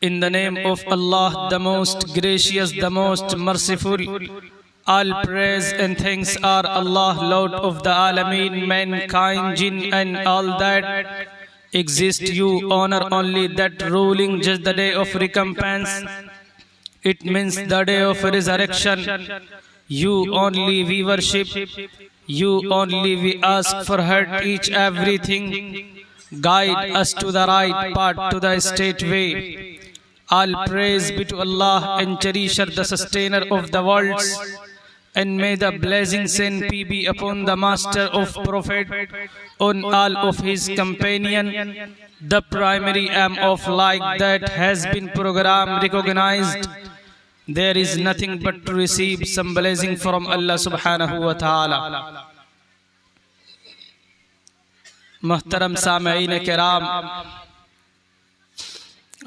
In the name of Allah, the most gracious, the most merciful, all praise and thanks are Allah, Lord of the Alameen, mankind, jinn and all that exist. You honor only that ruling just the day of recompense. It means the day of resurrection. You only we worship. You only we ask for her each everything. Guide us to the right path, to the straight way. All praise be to Allah and cherisher, the sustainer of the worlds. And may the blessings and peace be upon the master of prophet, on all of his companion. The primary aim of like that has been program recognized. There is nothing but to receive some blessing from Allah subhanahu wa ta'ala. मुहतरम सामईन किराम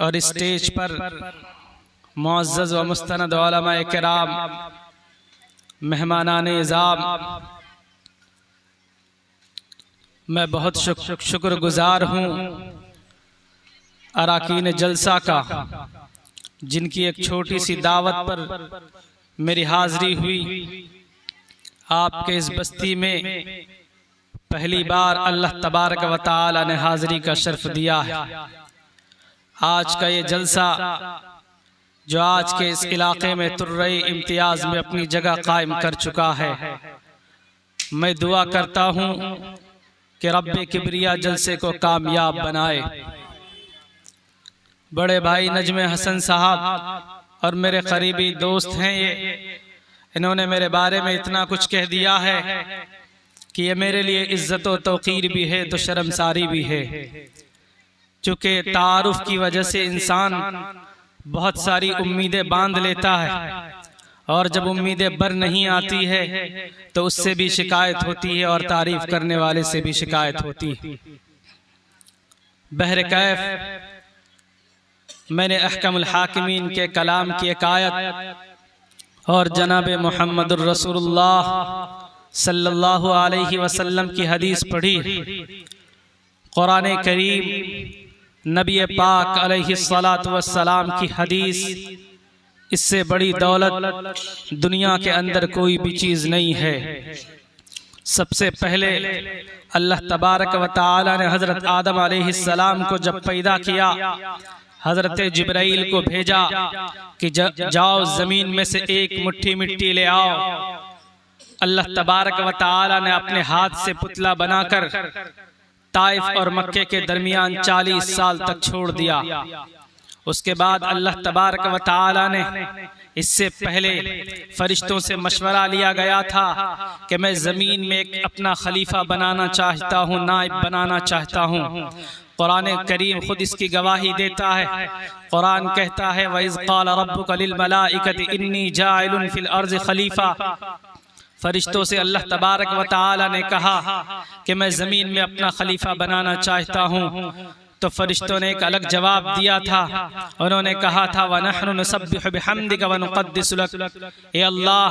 और stage पर मुअज़्ज़ज़ व मुस्तनद उलमाए किराम, मेहमानान इज़ाम, मैं बहुत शुक्रगुजार हूँ अराकीन जलसा का, जिनकी एक छोटी सी दावत पर मेरी हाज़री हुई। आपके इस बस्ती में पहली बार अल्लाह तबारक व तआला ने हाज़री का शर्फ दिया है। आज का ये जलसा जो आज के इस इलाके में तुर्रे इम्तियाज़ में अपनी जगह कायम कर चुका है, मैं दुआ करता हूँ कि रब्बे किब्रिया जलसे को कामयाब बनाए। बड़े भाई नजमे हसन साहब और मेरे करीबी दोस्त हैं ये, इन्होंने मेरे बारे में इतना कुछ कह दिया है कि ये मेरे लिए इज्जत व तौक़ीर भी है तो शर्मसारी भी है। चूँकि तारुफ की वजह से इंसान बहुत सारी उम्मीदें बांध लेता है और जब उम्मीदें बर नहीं आती है तो उससे भी शिकायत होती है और तारीफ करने वाले से भी शिकायत होती है। बहर कैफ मैंने अहकमुल हाकिमीन के कलाम की एक आयत और जनाब मुहम्मदुर रसूलुल्लाह सल्लल्लाहु अलैहि वसल्लम की हदीस पढ़ी। कुरान करीम, नबी पाक अलैहिस्सलातु वस्सलाम की हदीस, इससे बड़ी दौलत दुनिया के अंदर कोई भी चीज़ नहीं है। सबसे पहले अल्लाह तबारक व तआला ने हज़रत आदम अलैहिस्सलाम को जब पैदा किया, हज़रत जिब्राइल को भेजा कि जाओ ज़मीन में से एक मुट्ठी मिट्टी ले आओ। अल्लाह तबारक व तआला ने अपने हाथ से पुतला बनाकर ताइफ और मक्के के दरमियान 40 साल तक छोड़ दिया। उसके बाद अल्लाह तबारक व तआला ने, इससे पहले फरिश्तों से मशवरा लिया गया था कि मैं ज़मीन में एक अपना खलीफा बनाना चाहता हूँ, नाइब बनाना चाहता हूँ। कुरान करीम खुद इसकी गवाही देता है। कुरान कहता है वइज़ क़ाल रब्बुका लिल मलाइकति इन्नी जाइलुन फिल अर्ज़ि खलीफा। फरिश्तों से अल्लाह तबारक व तआला ने कहा कि मैं ज़मीन में अपना खलीफा बनाना चाहता हूँ। तो फरिश्तों ने एक अलग जवाब दिया था। उन्होंने कहा था वनहनु नुसब्बिहु बिहम्दिका व नुक़द्दिसु लक, ए अल्लाह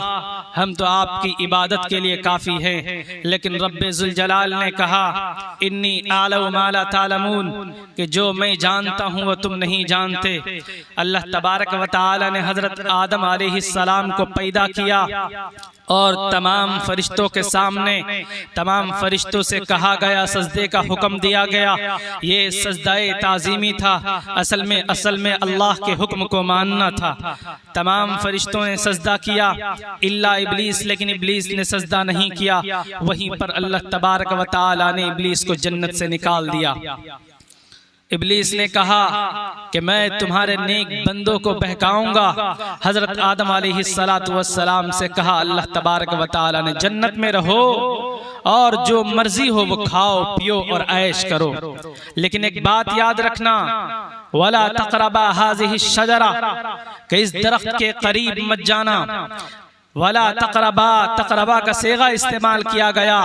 हम तो आपकी इबादत के लिए काफ़ी हैं, लेकिन रब्बे ज़ुल जलाल ने कहा इन्नी आलमु मा ला तालमून, कि जो मैं जानता हूँ वो तुम नहीं जानते। अल्लाह तबारक व तआला ने हज़रत आदम अलैहिस्सलाम को पैदा किया और तमाम फरिश्तों के सामने तमाम फरिश्तों से कहा गया, सजदे का हुक्म दिया गया। ये सजदाए ताज़ीमी था, असल में अल्लाह के हुक्म को मानना था। तमाम फरिश्तों ने सजदा किया इल्ला इब्लीस, लेकिन इब्लीस ने सजदा नहीं किया। वहीं पर अल्लाह तबारक व तआला ने इब्लीस को जन्नत से निकाल दिया। इब्लीस ने कहा कि मैं तुम्हारे नेक बंदों को बहकाऊंगा। हजरत आदम अलैहिस्सलातु वस्सलाम से कहा अल्लाह तबारक व तआला ने जन्नत में रहो और जो मर्जी हो वो खाओ पियो और ऐश करो, लेकिन एक बात याद रखना वला तक़रबा हाज़िहि शजरा, कि इस दरख्त के करीब मत जाना। वला तक़रबा का सेगा इस्तेमाल किया गया,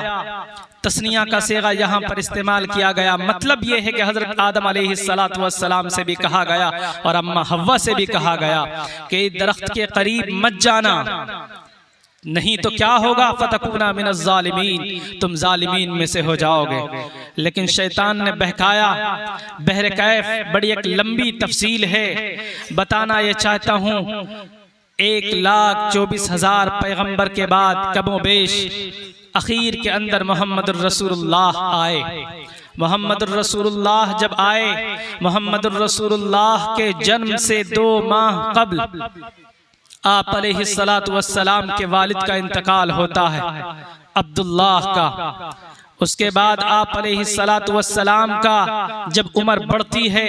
तस्निया का सेगा यहाँ पर इस्तेमाल किया गया। मतलब ये है कि हजरत आदम अलैहिस्सलातु वस्सलाम से भी कहा गया और अम्मा हव्वा से भी कहा गया कि दरख्त के करीब मत जाना, नहीं तो क्या होगा फतकूना मिनज़ ज़ालिमीन, तुम जालिमीन में से हो जाओगे। लेकिन शैतान ने बहकाया। बहर कैफ बड़ी एक लंबी तफसील है, बताना ये चाहता हूँ। 1,24,000 पैगंबर के बाद कमोबेश अखीर के अंदर मोहम्मद रसूलुल्लाह आए। मोहम्मद रसूलुल्लाह जब आए, मोहम्मद रसूलुल्लाह के जन्म से 2 माह कबल आप अलैहिस्सलातु वस्सलाम के वालिद का इंतकाल होता है, अब्दुल्लाह का। उसके बाद आप अलैहिस्सलातु वस्सलाम का जब उम्र बढ़ती है,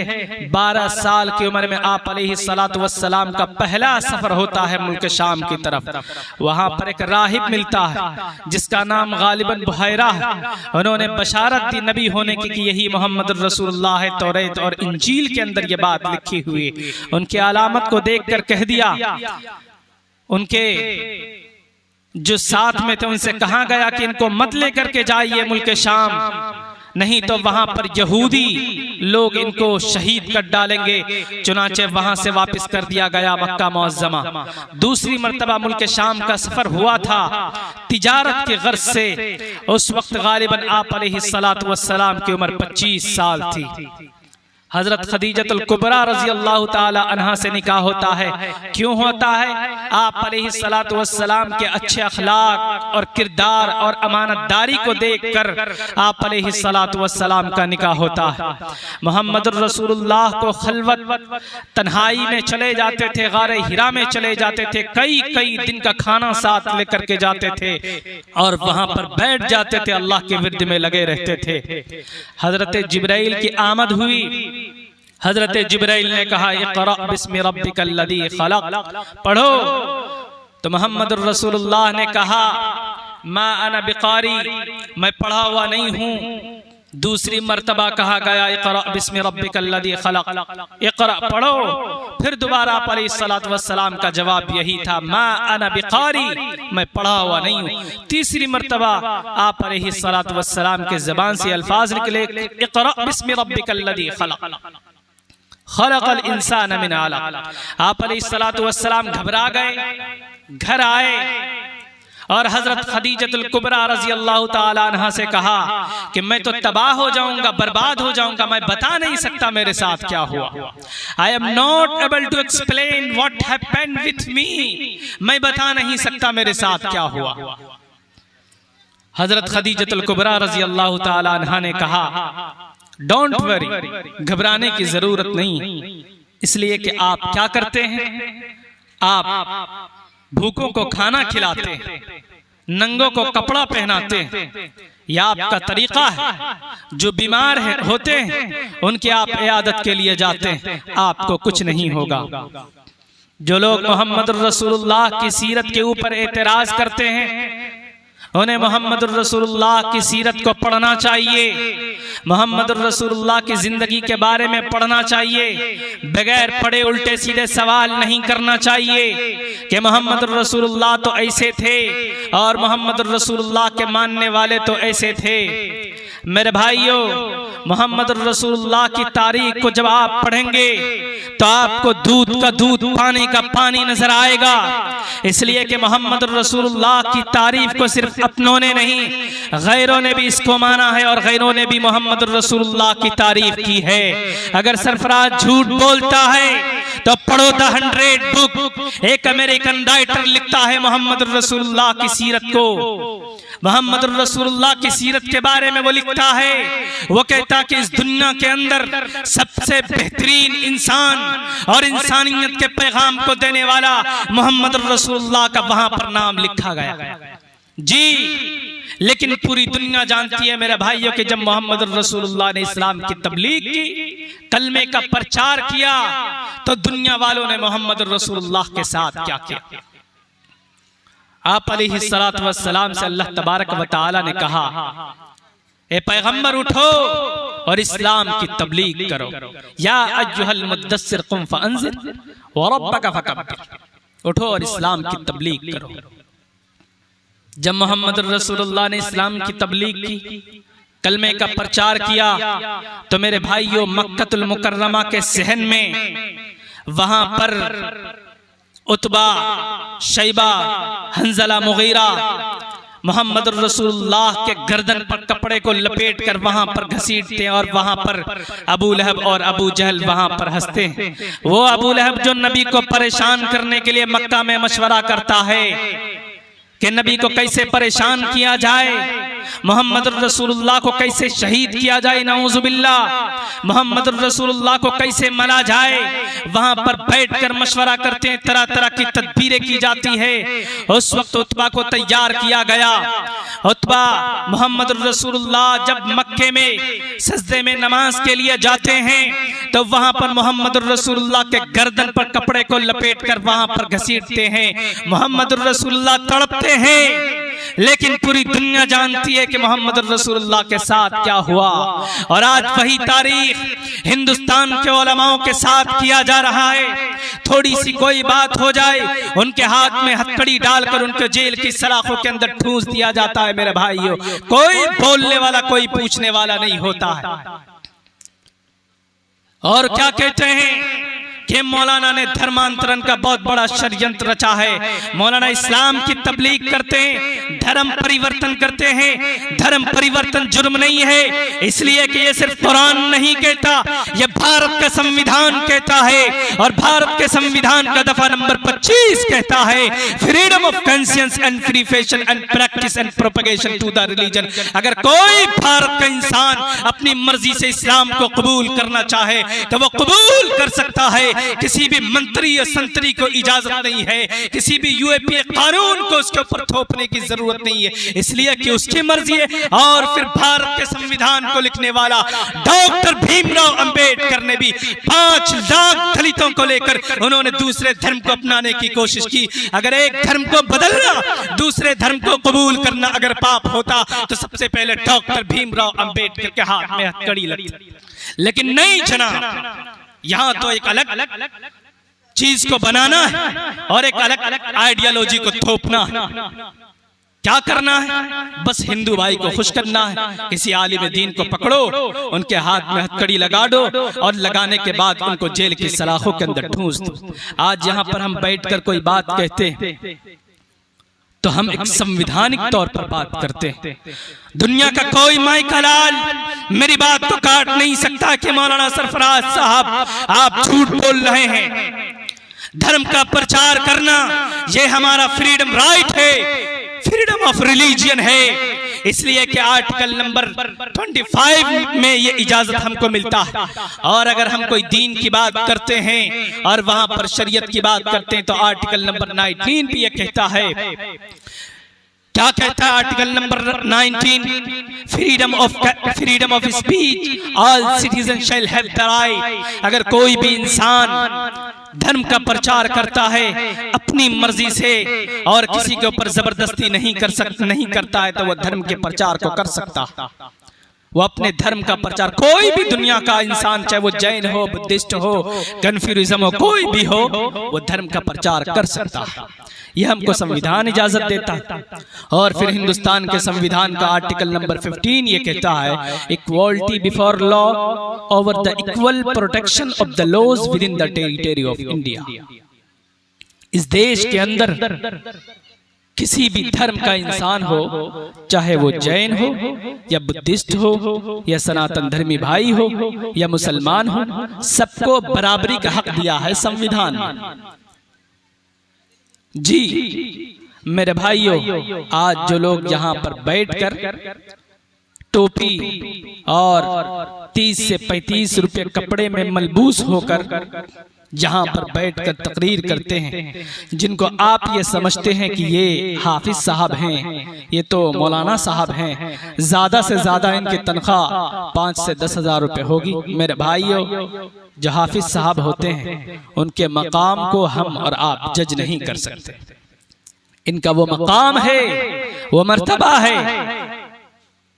12 साल की उम्र में आप अलैहिस्सलातु वस्सलाम का पहला सफर होता है मुल्क शाम की तरफ। वहां पर एक राहिब मिलता है जिसका नाम गालिबन बुहैरा है। उन्होंने बशारत दी नबी होने की कि यही मोहम्मद रसूलुल्लाह है। तौरात और इंजील के अंदर ये बात लिखी हुई। उनकी अलामत को देखकर कह दिया, उनके जो साथ में थे उनसे कहा गया कि इनको मत लेकर के जाइए मुल्क शाम, नहीं तो वहां पर यहूदी लोग इनको शहीद कर डालेंगे। चुनाचे वहां से वापस कर दिया गया मक्का मुअज़्ज़मा। दूसरी मर्तबा मुल्क शाम का सफर हुआ था तिजारत के गर्ज से। उस वक्त गालिबन आप अलैहिस्सलातु वस्सलाम की उम्र 25 साल थी। हजरत खदीजतुल कुबरा रज़ी अल्लाह ताला अन्हा से निकाह होता है। क्यों होता है? आप अलैहिस्सलातु वस्सलाम के अच्छे अखलाक और किरदार और अमानतदारी को देखकर आप अलैहिस्सलातु वस्सलाम का निकाह होता है। मोहम्मद रसूलुल्लाह को खलवत तन्हाई में चले जाते थे, गारे हिरा में चले जाते थे, कई दिन का खाना साथ लेकर के जाते थे और वहां पर बैठ जाते थे, अल्लाह के विर्द में लगे रहते थे। हजरत जिब्राइल की आमद हुई। हजरत जिब्राइल ने कहा इक़रा बिस्मि रब्बिकल्लज़ी खलक़, पढ़ो। तो मोहम्मद रसूलुल्लाह ने कहा मा अना बिकारी, मैं पढ़ा हुआ नहीं हूँ। दूसरी मर्तबा कहा गया इक़रा बिस्मि रब्बिकल्लज़ी खलक़, इक़रा पढ़ो। फिर दोबारा आप अलैहिस्सलातु वस्सलाम का जवाब यही था मा अना बिकारी, मैं पढ़ा हुआ नहीं हूँ। तीसरी मर्तबा आप अलैहिस्सलातु वस्सलाम के ज़बान से अल्फाज निकले इक़रा बिस्मि रब्बिकल्लज़ी खलक़, खलक़ल इंसान मिन अलक़। आप अलैहिस्सलातु वस्सलाम घबरा गए, घर आए और हजरत खदीजतुल कुबरा रज़ी अल्लाह ताला अन्हा से कहा कि मैं तो तबाह हो जाऊंगा, बर्बाद हो जाऊंगा, मैं बता नहीं सकता मेरे साथ क्या हुआ। I am not able to explain what happened with me, मैं बता नहीं सकता मेरे साथ क्या हुआ। हजरत खदीजतुल कुबरा रज़ी अल्लाह ताला अन्हा ने कहा डोंट वरी, घबराने की जरूरत नहीं, इसलिए कि आप क्या करते हैं, आप भूखों को खाना खिलाते हैं, नंगों को कपड़ा पहनाते हैं। यह आपका तरीका है। जो बीमार होते हैं उनके आप इयादत के लिए जाते हैं, आपको कुछ नहीं होगा। जो लोग मोहम्मद रसूलुल्लाह की सीरत के ऊपर एतराज करते हैं, उन्हें मोहम्मद रसूलुल्लाह की सीरत को पढ़ना चाहिए, मोहम्मद रसूलुल्लाह की जिंदगी के बारे में पढ़ना चाहिए। बगैर पढ़े उल्टे सीधे सवाल नहीं करना चाहिए कि मोहम्मद रसूलुल्लाह तो ऐसे थे और मोहम्मद रसूलुल्लाह के मानने वाले तो ऐसे थे। मेरे भाइयों, मोहम्मद रसूलुल्लाह की तारीख को जब आप पढ़ेंगे तो आपको दूध का दूध, पानी का पानी नजर आएगा। इसलिए कि मोहम्मद रसूलुल्लाह की तारीफ को सिर्फ अपनों ने नहीं, गैरों ने भी इसको माना है और गैरों ने भी मोहम्मद रसूलुल्लाह की तारीफ की है। अगर सरफराज झूठ बोलता है तो पढ़ो द 100 बुक। एक अमेरिकन राइटर लिखता है मोहम्मद रसूलुल्लाह की सीरत को, मोहम्मद रसूलुल्लाह की सीरत के बारे में वो लिखता है, वो कहता कि इस दुनिया के अंदर सबसे बेहतरीन इंसान और इंसानियत के पैगाम को देने वाला मोहम्मद रसूलुल्लाह का वहां पर नाम लिखा गया जी। लेकिन पूरी दुनिया जानती है मेरे भाइयों कि जब मोहम्मद रसूलुल्लाह ने इस्लाम की तबलीग की, कलमे का प्रचार किया, तो दुनिया वालों ने मोहम्मद रसूलुल्लाह के साथ क्या किया। आप अलैहिस्सलातु वस्सलाम से अल्लाह तबारक व तआला ने कहा, ए पैगंबर उठो और इस्लाम की तबलीग करो। या अय्युहल मुद्दस्सिर कुम फअंज़िर व रब्बका फकब्बिर। उठो और इस्लाम की तबलीग करो। जब मोहम्मद रसूलुल्लाह ने इस्लाम की तबलीग की, कलमे का प्रचार किया, तो मेरे भाइयों मक्कतुल मुकर्रमा के सहन में वहां पर उतबा, शैबा, हंजला, मुगीरा मोहम्मद रसूलुल्लाह के गर्दन पर कपड़े को लपेट कर वहां पर घसीटते हैं और वहां पर अबू लहब और अबू जहल वहां पर हंसते हैं। वो अबू लहब जो नबी को परेशान करने के लिए मक्का में मशवरा करता है कि नबी को कैसे परेशान किया जाए, मोहम्मद रसूलुल्लाह को कैसे शहीद किया जाए, नाउजुबिल्लाह, मोहम्मद रसूलुल्लाह को कैसे मारा जाए, वहां पर बैठकर मशवरा करते हैं, तरह तरह की तदबीरें की जाती है। उस वक्त उतबा को तैयार किया गया। उतबा मोहम्मद रसूलुल्लाह जब मक्के में सजदे में नमाज के लिए जाते हैं तो वहां पर मोहम्मद रसूलुल्लाह के गर्दन पर कपड़े को लपेट कर वहां पर घसीटते हैं। मोहम्मद रसूलुल्लाह तड़पते हैं, लेकिन पूरी दुनिया जानती है कि मोहम्मद रसूलुल्लाह के साथ क्या हुआ। और आज वही तारीख हिंदुस्तान के उलमाओं के साथ किया जा रहा है। थोड़ी सी कोई बात हो जाए, उनके हाथ में हथकड़ी डालकर उनको जेल की सलाखों के अंदर ठूंस दिया जाता है। मेरे भाइयों, कोई बोलने वाला, कोई पूछने वाला नहीं होता है। और क्या कहते हैं कि मौलाना ने धर्मांतरण का बहुत बड़ा षड्यंत्र रचा है। मौलाना इस्लाम की तबलीग करते हैं, धर्म परिवर्तन करते हैं। धर्म परिवर्तन जुर्म नहीं है, इसलिए कि ये सिर्फ कुरान नहीं कहता, ये भारत का संविधान कहता है। और भारत के संविधान का दफा नंबर 25 कहता है, freedom of conscience and free fashion and practice and propagation to the religion. अगर कोई भारत का इंसान अपनी मर्जी से इस्लाम को कबूल करना चाहे तो वो कबूल कर सकता है। किसी भी मंत्री या संतरी को इजाजत नहीं है, किसी भी यूएपीए कानून को उसके ऊपर थोपने की जरूरत नहीं है, इसलिए कि उसकी मर्जी है। और फिर भारत के संविधान को लिखने वाला डॉक्टर भीमराव अंबेडकर ने भी 5 लाख दलितों को लेकर उन्होंने दूसरे धर्म को अपनाने की कोशिश की। अगर एक धर्म को बदलना, दूसरे धर्म को कबूल करना अगर पाप होता तो सबसे पहले डॉक्टर भीमराव अंबेडकर के हाथ में हथकड़ी लगती। लेकिन नहीं जनाब, यहां तो एक अलग चीज को बनाना है और एक अलग आइडियोलॉजी को थोपना है। क्या करना है? बस हिंदू भाई को खुश करना है। किसी आलिम दीन को पकड़ो, उनके हाथ में हथकड़ी लगा दो और लगाने के बाद उनको जेल की सलाखों के अंदर ठूंस दो। आज यहाँ पर हम बैठकर कोई बात कहते हैं तो हम एक संवैधानिक तौर पर बात करते हैं। दुनिया का कोई माई का लाल मेरी बात को काट नहीं सकता कि मौलाना सरफराज साहब आप झूठ बोल रहे हैं। धर्म का प्रचार करना ये हमारा फ्रीडम राइट है, फ्रीडम ऑफ रिलीजियन है। इसलिए कि आर्टिकल नंबर 25 में ये इजाजत हमको मिलता है। और अगर हम कोई दीन की बात करते हैं और वहां पर शरीयत की बात करते हैं तो आर्टिकल नंबर 19 भी ये कहता है। क्या कहता है article number 19? Freedom of speech, all citizen shall have the right. अगर कोई भी इंसान धर्म का प्रचार करता है अपनी मर्जी से और किसी के ऊपर जबरदस्ती नहीं करता है, तो वह धर्म के प्रचार को कर सकता। वो अपने धर्म का प्रचार, कोई भी दुनिया का इंसान, चाहे वो जैन हो, बुद्धिस्ट हो, कन्फ्यूरिज्म हो, कोई भी हो, वो धर्म का प्रचार कर सकता है। यह हमको संविधान इजाजत देता है। और फिर हिंदुस्तान के संविधान का आर्टिकल नंबर 15 ये कहता है, equality before law over the equal protection of the laws within the territory of India. इस देश के अंदर किसी भी धर्म का इंसान हो, चाहे वो जैन हो या बुद्धिस्ट हो या सनातन धर्मी भाई हो या मुसलमान हो, सबको बराबरी का हक दिया है संविधान में। जी मेरे भाइयों, आज जो लोग यहाँ पर बैठकर टोपी और 30 से 35 रुपए कपड़े में मलबूस होकर जहां पर बैठकर तकरीर करते हैं, जिनको आप ये समझते हैं कि ये हाफिज साहब हैं, ये तो मौलाना साहब हैं, ज्यादा से ज्यादा इनकी तनख्वाह 5 से 10 हजार रुपए होगी। मेरे भाइयों, जो हाफिज साहब होते हैं उनके मकाम को हम और आप जज नहीं कर सकते। इनका वो मकाम है, वो मर्तबा है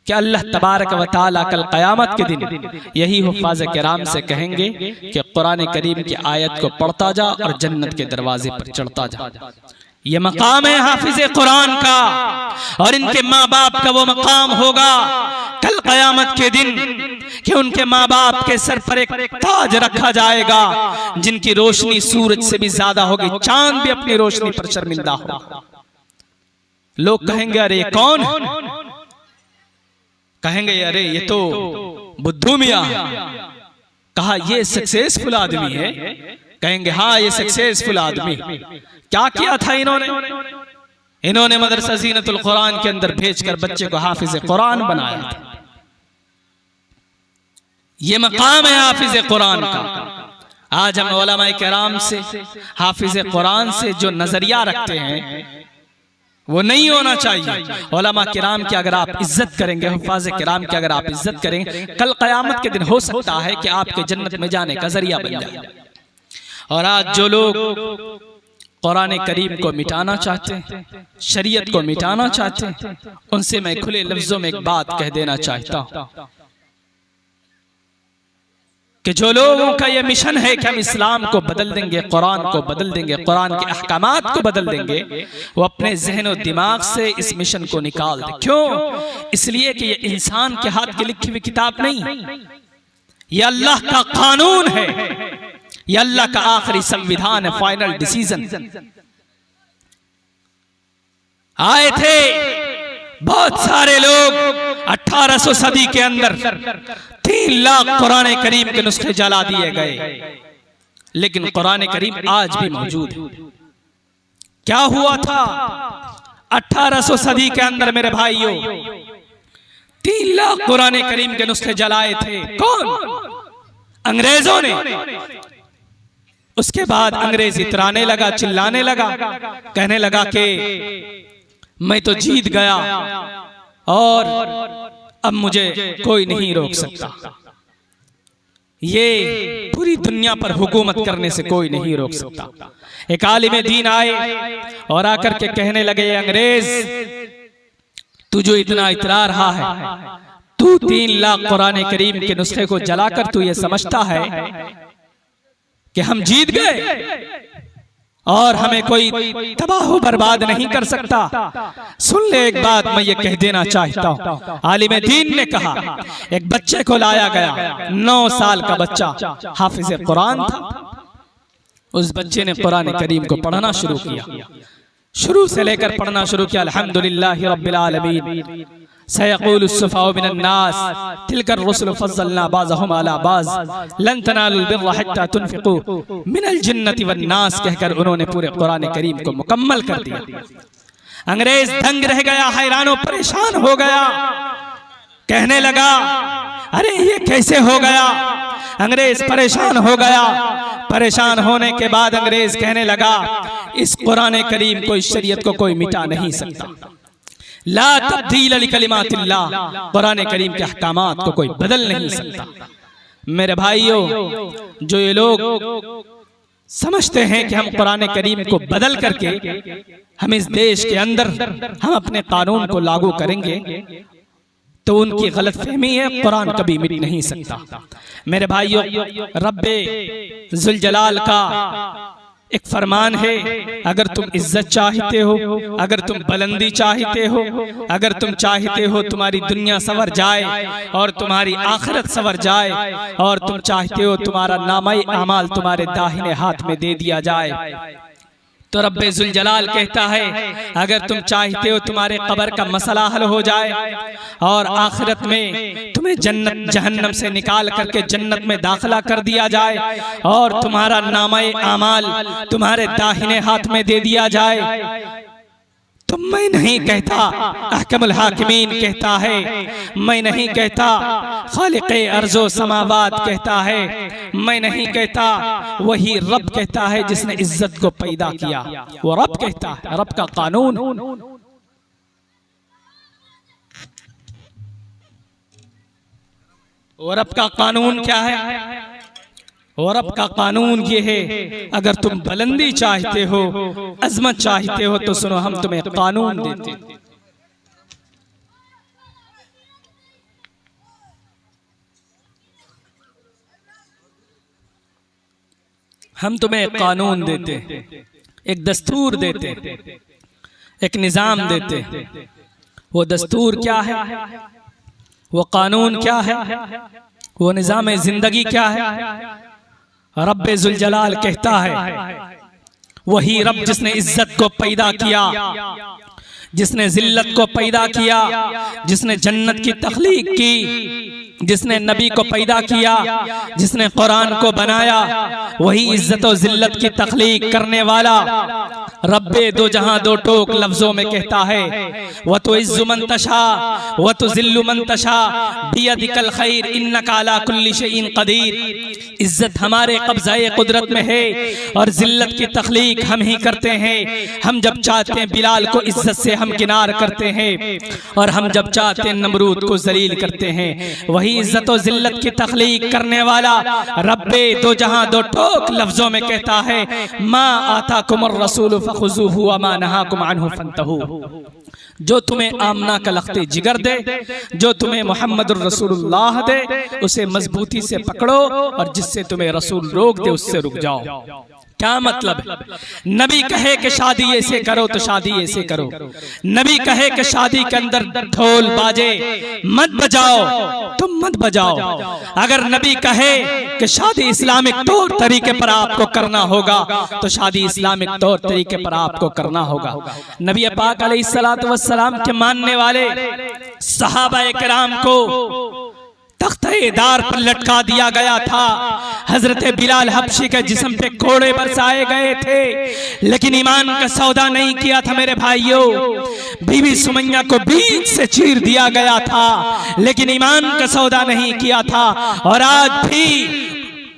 कि अल्लाह तबारक व तआला कल क़यामत के दिन यही हुफ़ाज़ किराम से कहेंगे कि कुरान करीम की आयत को पढ़ता जा और जन्नत के दरवाजे पर चढ़ता जा। ये मकाम है हाफिज़ कुरान का, और इनके माँ बाप का वो मकाम होगा कल क़यामत के दिन कि उनके माँ बाप के सर पर एक ताज रखा जाएगा जिनकी रोशनी सूरज से भी ज्यादा होगी, चांद भी अपनी रोशनी पर शर्मिंदा होगा। लोग कहेंगे अरे कौन? कहेंगे अरे ये तो बुद्धू मियां। कहा ये सक्सेसफुल आदमी है? कहेंगे हाँ ये सक्सेसफुल आदमी। क्या किया था इन्होंने मदरसा ज़ीनतुल कुरान के अंदर भेजकर बच्चे को हाफिज कुरान बनाया था। ये मकाम है हाफिज कुरान का। आज हम उलमाए किराम से, हाफिज कुरान से जो नजरिया रखते हैं वो नहीं होना चाहिए। उलमा किराम की अगर आप इज्जत करेंगे, हुफ़ाज़ किराम की अगर आप इज्जत करेंगे, कल क़यामत के दिन हो सकता है कि आपके जन्नत में जाने का जरिया बन जाए। और आज जो लोग कुरान करीम को मिटाना चाहते हैं, शरीयत को मिटाना चाहते हैं, उनसे मैं खुले लफ्जों में एक बात कह देना चाहता हूं कि जो लोगों का ये मिशन है कि हम इस्लाम को बदल देंगे, कुरान को बदल देंगे, कुरान के अहकामात को बदल देंगे, वो अपने ज़हन और दिमाग से इस मिशन को निकाल दे। क्यों? इसलिए कि ये इंसान के हाथ की लिखी हुई किताब नहीं, ये अल्लाह का कानून है, ये अल्लाह का आखिरी संविधान है, फाइनल डिसीजन। आए थे बहुत सारे लोग 1800 सदी के अंदर, 3 लाख कुरान करीम के नुस्खे जला दिए गए, लेकिन कुरान करीम आज भी मौजूद है। क्या हुआ था 1800 सदी के अंदर मेरे भाइयों? 3 लाख कुरान करीम के नुस्खे जलाए थे। कौन? अंग्रेजों ने। उसके बाद अंग्रेज इतराने लगा, चिल्लाने लगा, कहने लगा कि मैं तो जीत गया और अब मुझे कोई नहीं रोक सकता, ये पूरी दुनिया पर हुकूमत करने से कोई नहीं रोक सकता। एक आलिम दीन आए और आकर के कहने लगे, अंग्रेज तू जो इतना इतरा रहा है, तू 3 लाख कुरान करीम के नुस्खे को जलाकर तू ये समझता है कि हम जीत गए और हमें कोई तबाह बर्बाद नहीं कर सकता? सुन ले एक बात मैं ये कह देना चाहता हूँ। आलिम दीन ने कहा, एक बच्चे को लाया गया, 9 साल का बच्चा, हाफिज कुरान था। उस बच्चे ने कुरान करीम को पढ़ना शुरू किया, शुरू से लेकर पढ़ना शुरू किया। अल्हम्दुलिल्लाहि रब्बिल आलमीन, सयक़ूलु सुफ़हाउ मिनन नास तिलका रुसुलु फ़ज़्ज़लना बाज़हुम अला बाज़ लन तनालुल बिर्रा हत्ता तुनफ़िक़ू मिनल जिन्नति वन नास कहकर उन्होंने पूरे कुरान करीम को मुकम्मल कर दिया। अंग्रेज दंग रह गया, हैरान परेशान हो गया, कहने लगा अरे ये कैसे हो गया? अंग्रेज परेशान हो गया। परेशान होने के बाद अंग्रेज कहने लगा, इस कुरान करीम को, इस शरीयत को कोई मिटा नहीं सकता। ला तब्दील लिकलिमातिल्लाह, कुरान करीम के अहकामात को कोई बदल नहीं सकता। मेरे भाइयों, जो ये लोग समझते हैं कि हम कुरान करीम को बदल करके हम इस देश के अंदर हम अपने कानून को लागू करेंगे, तो उनकी गलत फहमी है। कुरान कभी मिट नहीं सकता। मेरे भाइयों, रब्बे जुल जलाल का एक फरमान है, अगर तुम इज्जत चाहते हो, अगर तुम बुलंदी चाहते हो, अगर तुम चाहते हो तुम्हारी दुनिया संवर जाए और तुम्हारी आखिरत संवर जाए, और तुम चाहते हो तुम्हारा नामाए अमाल तुम्हारे दाहिने हाथ में दे दिया जाए, तो रब्बे जुल जलाल कहता है, अगर तुम चाहते हो तुम्हारे कब्र का मसला हल हो जाए और आखिरत में तुम्हें जन्नत जहन्नम से निकाल करके जन्नत में दाखिला कर दिया जाए और तुम्हारा नामाए अमाल तुम्हारे दाहिने हाथ में दे दिया जाए, तो मैं नहीं कहता, अहकमुल हाकिमीन कहता है, मैं नहीं कहता, खालिक़े अर्ज़ो समावात कहता है, मैं नहीं कहता, वही रब कहता है जिसने इज्जत को पैदा किया, वो रब कहता है। रब का कानून, वो रब का कानून क्या है? और रब का कानून ये है, अगर तुम बुलंदी चाहते हो, अजमत चाहते हो, तो सुनो, हम तुम्हें कानून देते, हम तुम्हें कानून देते, एक दस्तूर देते, एक निजाम देते। वो दस्तूर क्या है? वो कानून क्या है? वो निजाम जिंदगी क्या है? रब्बे जुल जलाल कहता है, वही रब जिसने इज्जत को पैदा किया, जिसने जिल्लत को पैदा किया, जिसने जन्नत की तख्लीक की, जिसने नबी को पैदा किया, जिसने कुरान को बनाया, वही इज्जत और जिल्लत की तख्लीक करने वाला रब्बे दो जहां दो टोक लफ्जों में कहता है, व तो इज्जु मन तशा व तो जिल्लु मन तशा बियदिकल खैर इन्नका अला कुल्ली शैइन कदीर। इज्जत हमारे कब्ज़ाए कुदरत में है और जिल्लत की तख्लीक हम ही करते हैं। हम जब चाहते हैं बिलाल को इज्जत से हम किनार करते हैं, और हम जब चाहते हैं नमरूद को जलील करते हैं। वही इज्जत और जिल्लत की तख्लीक करने वाला रब्बे दो जहां दो टोक लफ्जों में कहता है, मा आताकुमुर रसूल फखुज़ूहु व मा नहाकुम अन्हु फंतहू। जो तुम्हें आमना का लख्ते जिगर दे, जो तुम्हें मोहम्मदुर रसूलुल्लाह दे, उसे मजबूती से पकड़ो, और जिससे तुम्हें रसूल रोक दे उससे रुक जाओ। क्या मतलब? नबी कहे कि शादी ऐसे करो तो शादी ऐसे करो, नबी कहे कि शादी के अंदर ढोल बाजे मत बजाओ तो मत बजाओ। अगर नबी कहे कि शादी इस्लामिक तौर तरीके पर आपको करना होगा तो शादी इस्लामिक तौर तरीके पर आपको करना होगा। नबी पाक अलैहिस्सलातु वस्सलाम के मानने वाले सहाबा किराम को तख्ते-ए-दार पर लटका दिया गया था। हजरत बिलाल हबशी के जिस्म पे कोड़े बरसाए गए थे, लेकिन ईमान का सौदा नहीं किया था। मेरे भाइयों, बीवी सुमैया को बीच से चीर दिया गया था, लेकिन ईमान का सौदा नहीं किया था। और आज भी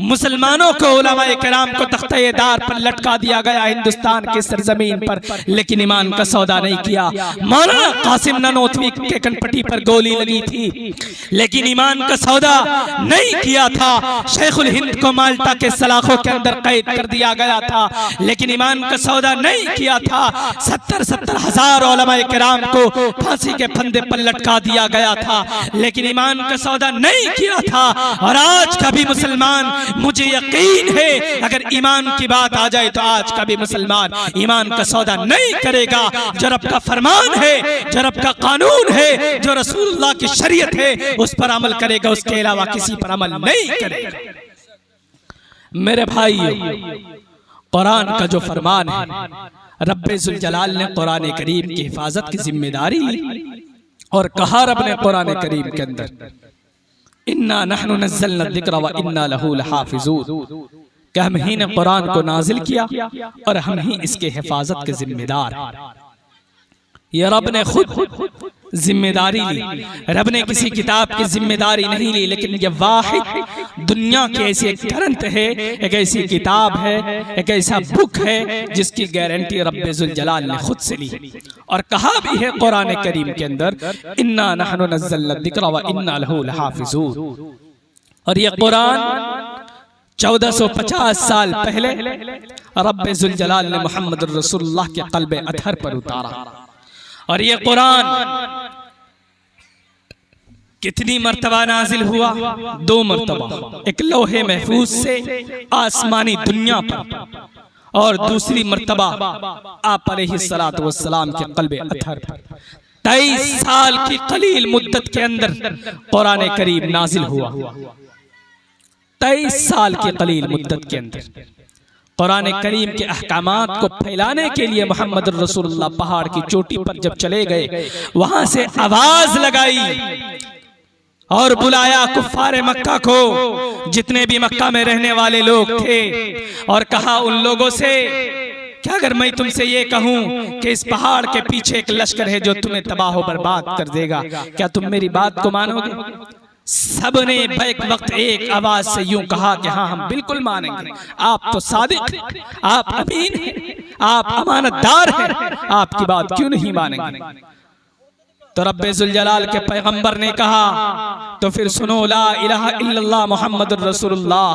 मुसलमानों को उलमाए किराम को तख्ते-ए-दार पर लटका दिया गया हिंदुस्तान की सरजमीन पर, लेकिन ईमान का सौदा नहीं किया। मौलाना कासिम ननोतवी के कनपट्टी पर गोली लगी थी, लेकिन ईमान का सौदा नहीं किया था। शेखुल हिंद को माल्टा के सलाखों के अंदर कैद कर दिया गया था, लेकिन ईमान का सौदा नहीं किया था। 70-70 हजार उलमाए किराम को फांसी के फंदे पर लटका दिया गया था, लेकिन ईमान का सौदा नहीं किया था। और आज का भी मुसलमान, मुझे यकीन है अगर ईमान की बात आ जाए तो आज का भी मुसलमान ईमान का सौदा नहीं करेगा। जो रब का फरमान है, जो रब का कानून है, जो रसूलुल्लाह की शरीयत है, उस पर अमल करेगा, उसके अलावा किसी पर अमल नहीं करेगा। मेरे भाई, कुरान का जो फरमान है, रब्बे जुल जलाल ने कुरान करीम की हिफाजत की जिम्मेदारी ली और कहा रब ने कुरान करीम के अंदर, इन्ना नहनु नज़्ज़लना ज़िक्र व इन्ना लहू लहाफ़िज़ून, कि हम ही ने कुरान को नाजिल किया और हम ही इसके हिफाजत के जिम्मेदार। ये रब ने खुद जिम्मेदारी ली। रब ने किसी किताब की जिम्मेदारी नहीं ली, लेकिन ये वाहिद दुनिया के ऐसी एक ग्रंथ है, एक ऐसी किताब है, एक ऐसा बुक है जिसकी गारंटी रब्बे जुल जलाल ने खुद से ली। और कहा भी है कुरान करीम के अंदर, इन्ना नहनु नज़्ज़लना ज़िक्र व इन्ना लहू लहाफ़िज़ून। और ये कुरान 1450 साल पहले रब्बे जुल जलाल ने मोहम्मद रसूलुल्लाह के क़ल्बे अतहर पर उतारा। और ये कुरान कितनी मर्तबा नाजिल हुआ? 2 मर्तबा, एक लोहे महफूज से आसमानी दुनिया पर, और दूसरी मर्तबा आप अलैहिस्सलातु वस्सलाम के क़ल्बे अतहर पर। 23 साल की कलील मुद्दत के अंदर कुरान करीम नाजिल हुआ। 23 साल की कलील मुद्दत के अंदर कुरान करीम के अहकामात को फैलाने के लिए मोहम्मद रसूलुल्लाह पहाड़ की चोटी पर जब चले गए, वहां से आवाज लगाई और बुलाया कुफ्फारे मक्का को, जितने भी मक्का में रहने वाले लोग थे, और कहा उन लोगों से क्या अगर मैं तुमसे ये कहूं कि इस पहाड़ के पीछे एक लश्कर है जो तुम्हें तबाह बर्बाद कर देगा, क्या तुम मेरी बात को मानोगे? सबने बैक वक्त एक आवाज से यूं कहा कि हाँ हम बिल्कुल मानेंगे, आप तो सादिक हैं, आप अमीन हैं, आप अमानतदार हैं, आपकी बात क्यों नहीं मानेंगे? तो रब्बे जुल जलाल के पैगंबर ने कहा तो फिर सुनो, ला इलाहा इल्लल्लाह मुहम्मदुर रसूलुल्लाह,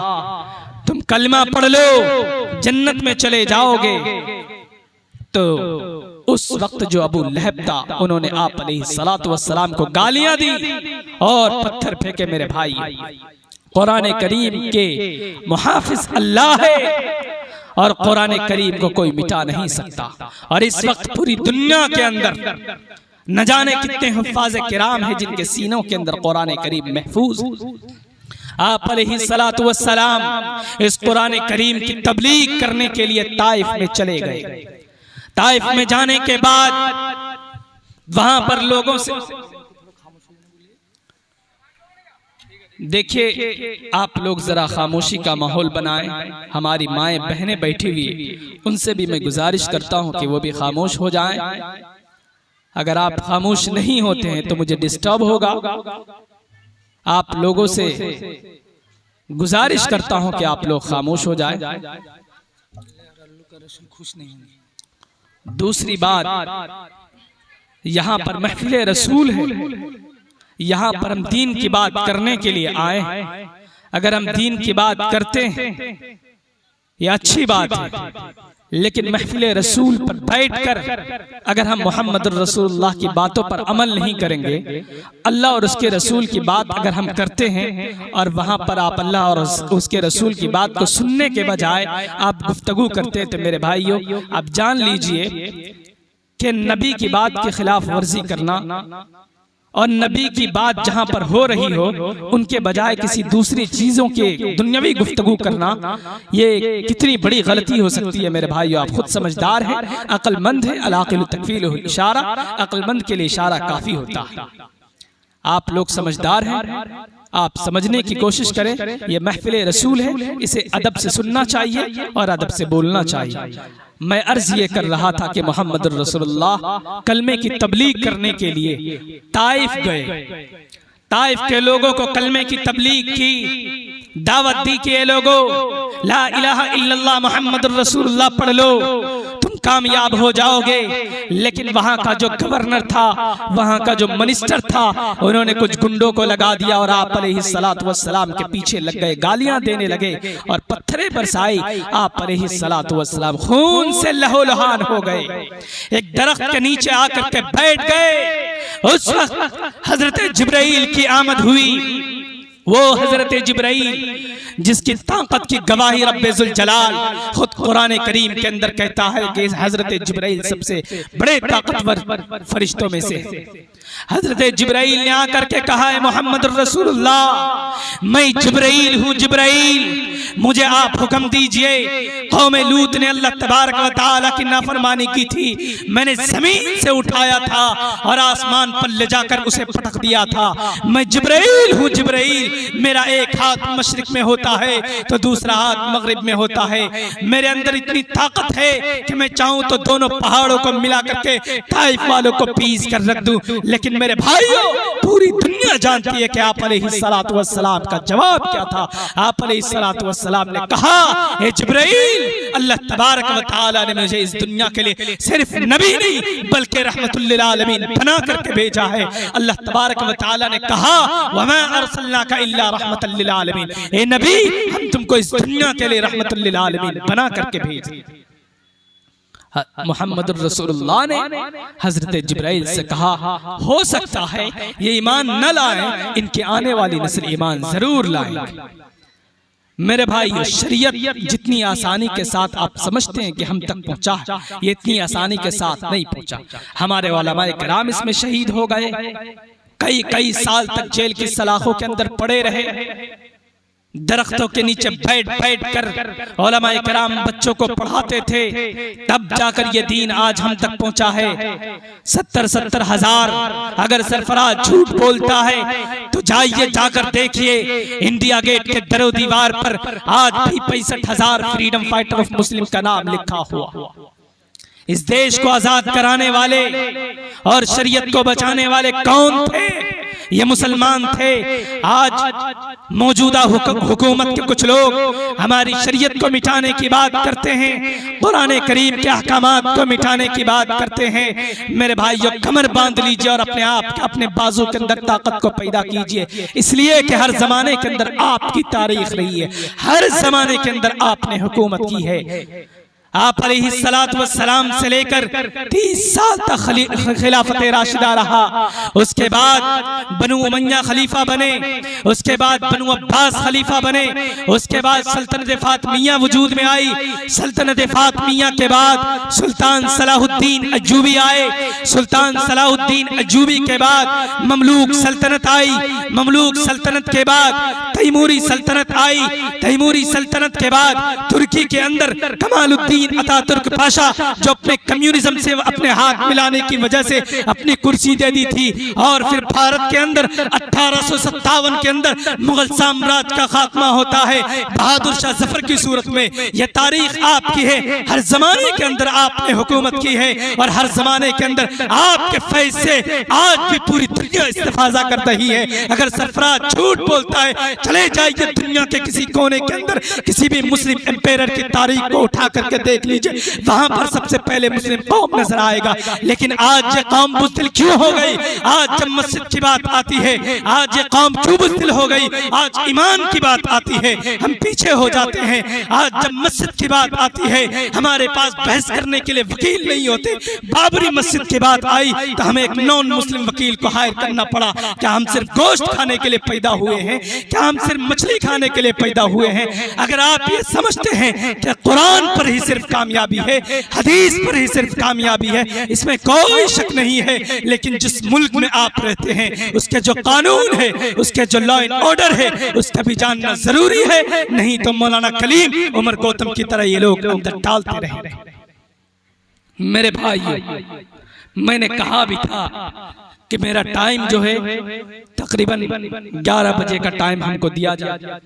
तुम कलमा पढ़ लो, जन्नत में चले जाओगे। तो उस वक्त जो अबू लहब था, उन्होंने आप अलैहिस्सलातु वस्सलाम को गालियां दी और पत्थर फेंके। मेरे भाई, कुरान करीम के मुहाफिज अल्लाह है और कुरान करीम को कोई मिटा नहीं सकता। और इस वक्त पूरी दुनिया के अंदर न जाने कितने हुफ्फाज़े किराम हैं जिनके सीनों के अंदर कुरान करीम महफूज। आप अलैहिस्सलातु वस्सलाम इस कुरान करीम की तबलीग करने के लिए ताइफ में चले गए। ताइफ में जाने के बाद वहां पर लोगों से, देखिए आप लोग जरा खामोशी का माहौल बनाएं। हमारी माएं बहनें बैठी हुई, उनसे भी मैं गुजारिश करता हूं कि वो भी खामोश हो जाएं। अगर आप खामोश नहीं होते हैं तो मुझे डिस्टर्ब होगा। आप लोगों से गुजारिश करता हूं कि आप लोग खामोश हो जाएं। खुश नहीं होंगे। दूसरी बात, यहां पर महफिल रसूल है, यहां पर हम दीन की बात करने के लिए आए हैं। अगर हम दीन की बात करते हैं यह अच्छी बात है, लेकिन महफिल रसूल पर बैठकर अगर हम मोहम्मद रसूलुल्लाह की बातों पर अमल नहीं करेंगे, अल्लाह और उसके रसूल की बात अगर हम करते हैं और वहां पर आप अल्लाह और उसके रसूल की बात को सुनने के बजाय आप गुफ्तगू करते हैं, तो मेरे भाइयों आप जान लीजिए कि नबी की बात की खिलाफ वर्जी करना और नबी की बात जहां पर हो रही हो उनके बजाय किसी दूसरी चीजों के दुनियावी गुफ्तगू करना, ये कितनी बड़ी गलती हो सकती है। मेरे भाइयों आप खुद समझदार हैं, अक्लमंद है। अल-अक़्लु तकफ़ीलुहुल इशारा, अक्लमंद के लिए इशारा काफी होता है। आप लोग समझदार हैं, आप समझने की कोशिश करें। ये महफिल रसूल है, इसे अदब से सुनना चाहिए और अदब से बोलना चाहिए। मैं अर्ज ये कर रहा था कि मोहम्मद रसूलुल्लाह कलमे की तबलीग करने के लिए ताइफ गए। ताइफ के लोगों को कलमे की तबलीग की, दावत दी कि ये लोगों ला इलाहा इल्लल्लाह मुहम्मदुर रसूलुल्लाह पढ़ लो, तुम कामयाब हो जाओगे। लेकिन वहां का जो गवर्नर था, वहां का जो मिनिस्टर था, उन्होंने कुछ गुंडों को लगा दिया और आप अलैहिस्सलातु वस्सलाम के पीछे लग गए, गालियां देने लगे और पत्थरे बरसाई। आप अलैहिस्सलातु वस्सलाम खून से लहूलुहान हो गए, एक दरख्त के नीचे आकर के बैठ गए। उस वक्त हजरत जिब्राइल की आमद हुई। वो हजरत जिब्राइल जिसकी ताकत की गवाही रब्बे जुल जलाल खुद कुरान करीम के अंदर कहता है कि हजरत जिब्राइल सबसे बड़े ताकतवर फरिश्तों में से। हजरत जिब्राइल ने आकर के कहा है मोहम्मद रसूलुल्लाह, मैं जिब्राइल हूँ। जिब्राइल मुझे आप हुक्म दीजिए। कौम लूत ने अल्लाह तबारक व तआला की नाफरमानी की थी, मैंने जमीन से उठाया था और आसमान पर ले जाकर उसे पटक दिया था। मैं जिब्राइल हूँ। जिब्राइल, मेरा एक हाथ मशरिक में होता है तो दूसरा हाथ मगरिब में होता है। मेरे अंदर इतनी ताकत है कि मैं चाहूं तो दोनों पहाड़ों को मिला करके ताइफ वालों को पीस कर रख दूं। लेकिन मेरे भाइयों पूरी दुनिया जानती है कि आप अलैहिस्सलातु वस्सलाम का जवाब क्या था। आप अलैहिस्सलातु वस्सलाम ने कहा, हे जिब्राइल, अल्लाह तबारक व तआला ने मुझे इस दुनिया के लिए सिर्फ नबी नहीं बल्कि रहमतुल लिल आलमीन बना करके भेजा है। अल्लाह तबारक व तआला ने कहा, वमा अरसलनाका इल्ला रहमतल लिल आलमीन, ए नबी, हम तुमको इस दुनिया के लिए रहमतुल लिल आलमीन बना करके भेजे। मुहम्मद रसूलुल्लाह ने हजरत जिब्राइल से कहा, हो सकता है ये ईमान न लाए, इनके आने वाली नस्ल ईमान जरूर लाएंगे। मेरे भाई, शरीयत जितनी आसानी के साथ आप समझते हैं कि हम तक पहुंचा है, ये इतनी आसानी के साथ नहीं पहुंचा। हमारे उलमाए किराम इसमें शहीद हो गए, कई कई साल तक जेल की सलाखों के अंदर पड़े रहे, दरख्तों के नीचे बैठ बैठ कर उलमाए किराम बच्चों को पढ़ाते थे, तब जाकर ये दीन आज हम तक पहुंचा है। 70-70 हजार अगर सरफराज झूठ बोलता है तो जाइए जाकर देखिए, इंडिया गेट के दरो दीवार पर आज भी 65,000 फ्रीडम फाइटर ऑफ मुस्लिम का नाम लिखा हुआ। इस देश को आजाद कराने वाले और शरीयत को बचाने वाले कौन थे? ये मुसलमान थे। आज मौजूदा हुकूमत के कुछ लोग हमारी शरीयत को मिटाने की बात करते हैं, कुरान करीम के अहकामात को मिटाने की बात करते हैं। मेरे भाइयों, कमर बांध लीजिए और अपने आप अपने बाजू के अंदर ताकत को पैदा कीजिए, इसलिए कि हर जमाने के अंदर आपकी तारीख रही है, हर जमाने के अंदर आपने हुकूमत की है। आप अलैहिस्सलातु वस्सलाम से लेकर 30 साल तक खिलाफत राशिदा रहा, उसके बाद बनु उमय्या खलीफा बने, उसके बाद बनु अब्बास खलीफा बने, उसके बाद सल्तनत फातिमिया वजूद में आई। सल्तनत फातिमिया के बाद सुल्तान सलाहुद्दीन अय्यूबी आए, सुल्तान सलाहुद्दीन अय्यूबी के बाद ममलूक सल्तनत आई, ममलूक सल्तनत के बाद तैमूरी सल्तनत आई, तैमूरी सल्तनत के बाद तुर्की के अंदर कमालुद्दीन अतातुर्क पाशा, जो अपने कम्युनिज्म से अपने हाथ मिलाने की वजह से अपनी कुर्सी दे दी थी, और फिर भारत के अंदर 1857 के अंदर मुगल साम्राज्य का खात्मा होता है बहादुर शाह जफर की सूरत में। यह तारीख आपकी है, हर जमाने के अंदर आपने हुकूमत की है और हर जमाने के अंदर आपके फैज से आज भी पूरी दुनिया इस्तिफाजा कर रही है। अगर सरफराज झूठ बोलता है, चले जाइए दुनिया के किसी कोने के अंदर किसी भी मुस्लिम एम्पायर की तारीख को उठा करके देख लीजिए, वहां पर सबसे पहले मुस्लिम कौम नजर आएगा। लेकिन आज ये कौम बुज़दिल क्यों हो गई? आज जब मस्जिद की बात आती है, आज ये कौम क्यों बुज़दिल हो गई? आज ईमान की बात आती है, हम पीछे हो जाते हैं। आज जब मस्जिद की बात आती है, हमारे पास बहस करने के लिए वकील नहीं होते। बाबरी मस्जिद की बात आई तो हमें एक नॉन मुस्लिम वकील को हायर करना पड़ा। क्या हम सिर्फ गोश्त खाने के लिए पैदा हुए हैं? क्या हम सिर्फ मछली खाने के लिए पैदा हुए हैं? अगर आप ये समझते हैं कि कुरान पर ही सिर्फ कामयाबी है, हदीस पर ही सिर्फ कामयाबी है, इसमें कोई शक नहीं है। लेकिन जिस मुल्क में आप रहते हैं, उसके जो कानून है, उसके जो लॉ एंड ऑर्डर है, उसका भी जानना जरूरी है। नहीं तो मौलाना कलीम, उमर गौतम की तरह ये लोग अंदर डालते रहे। मेरे भाई, मैंने कहा भी था कि मेरा टाइम जो है तकरीबन 11 बजे का टाइम हमको दिया जाए,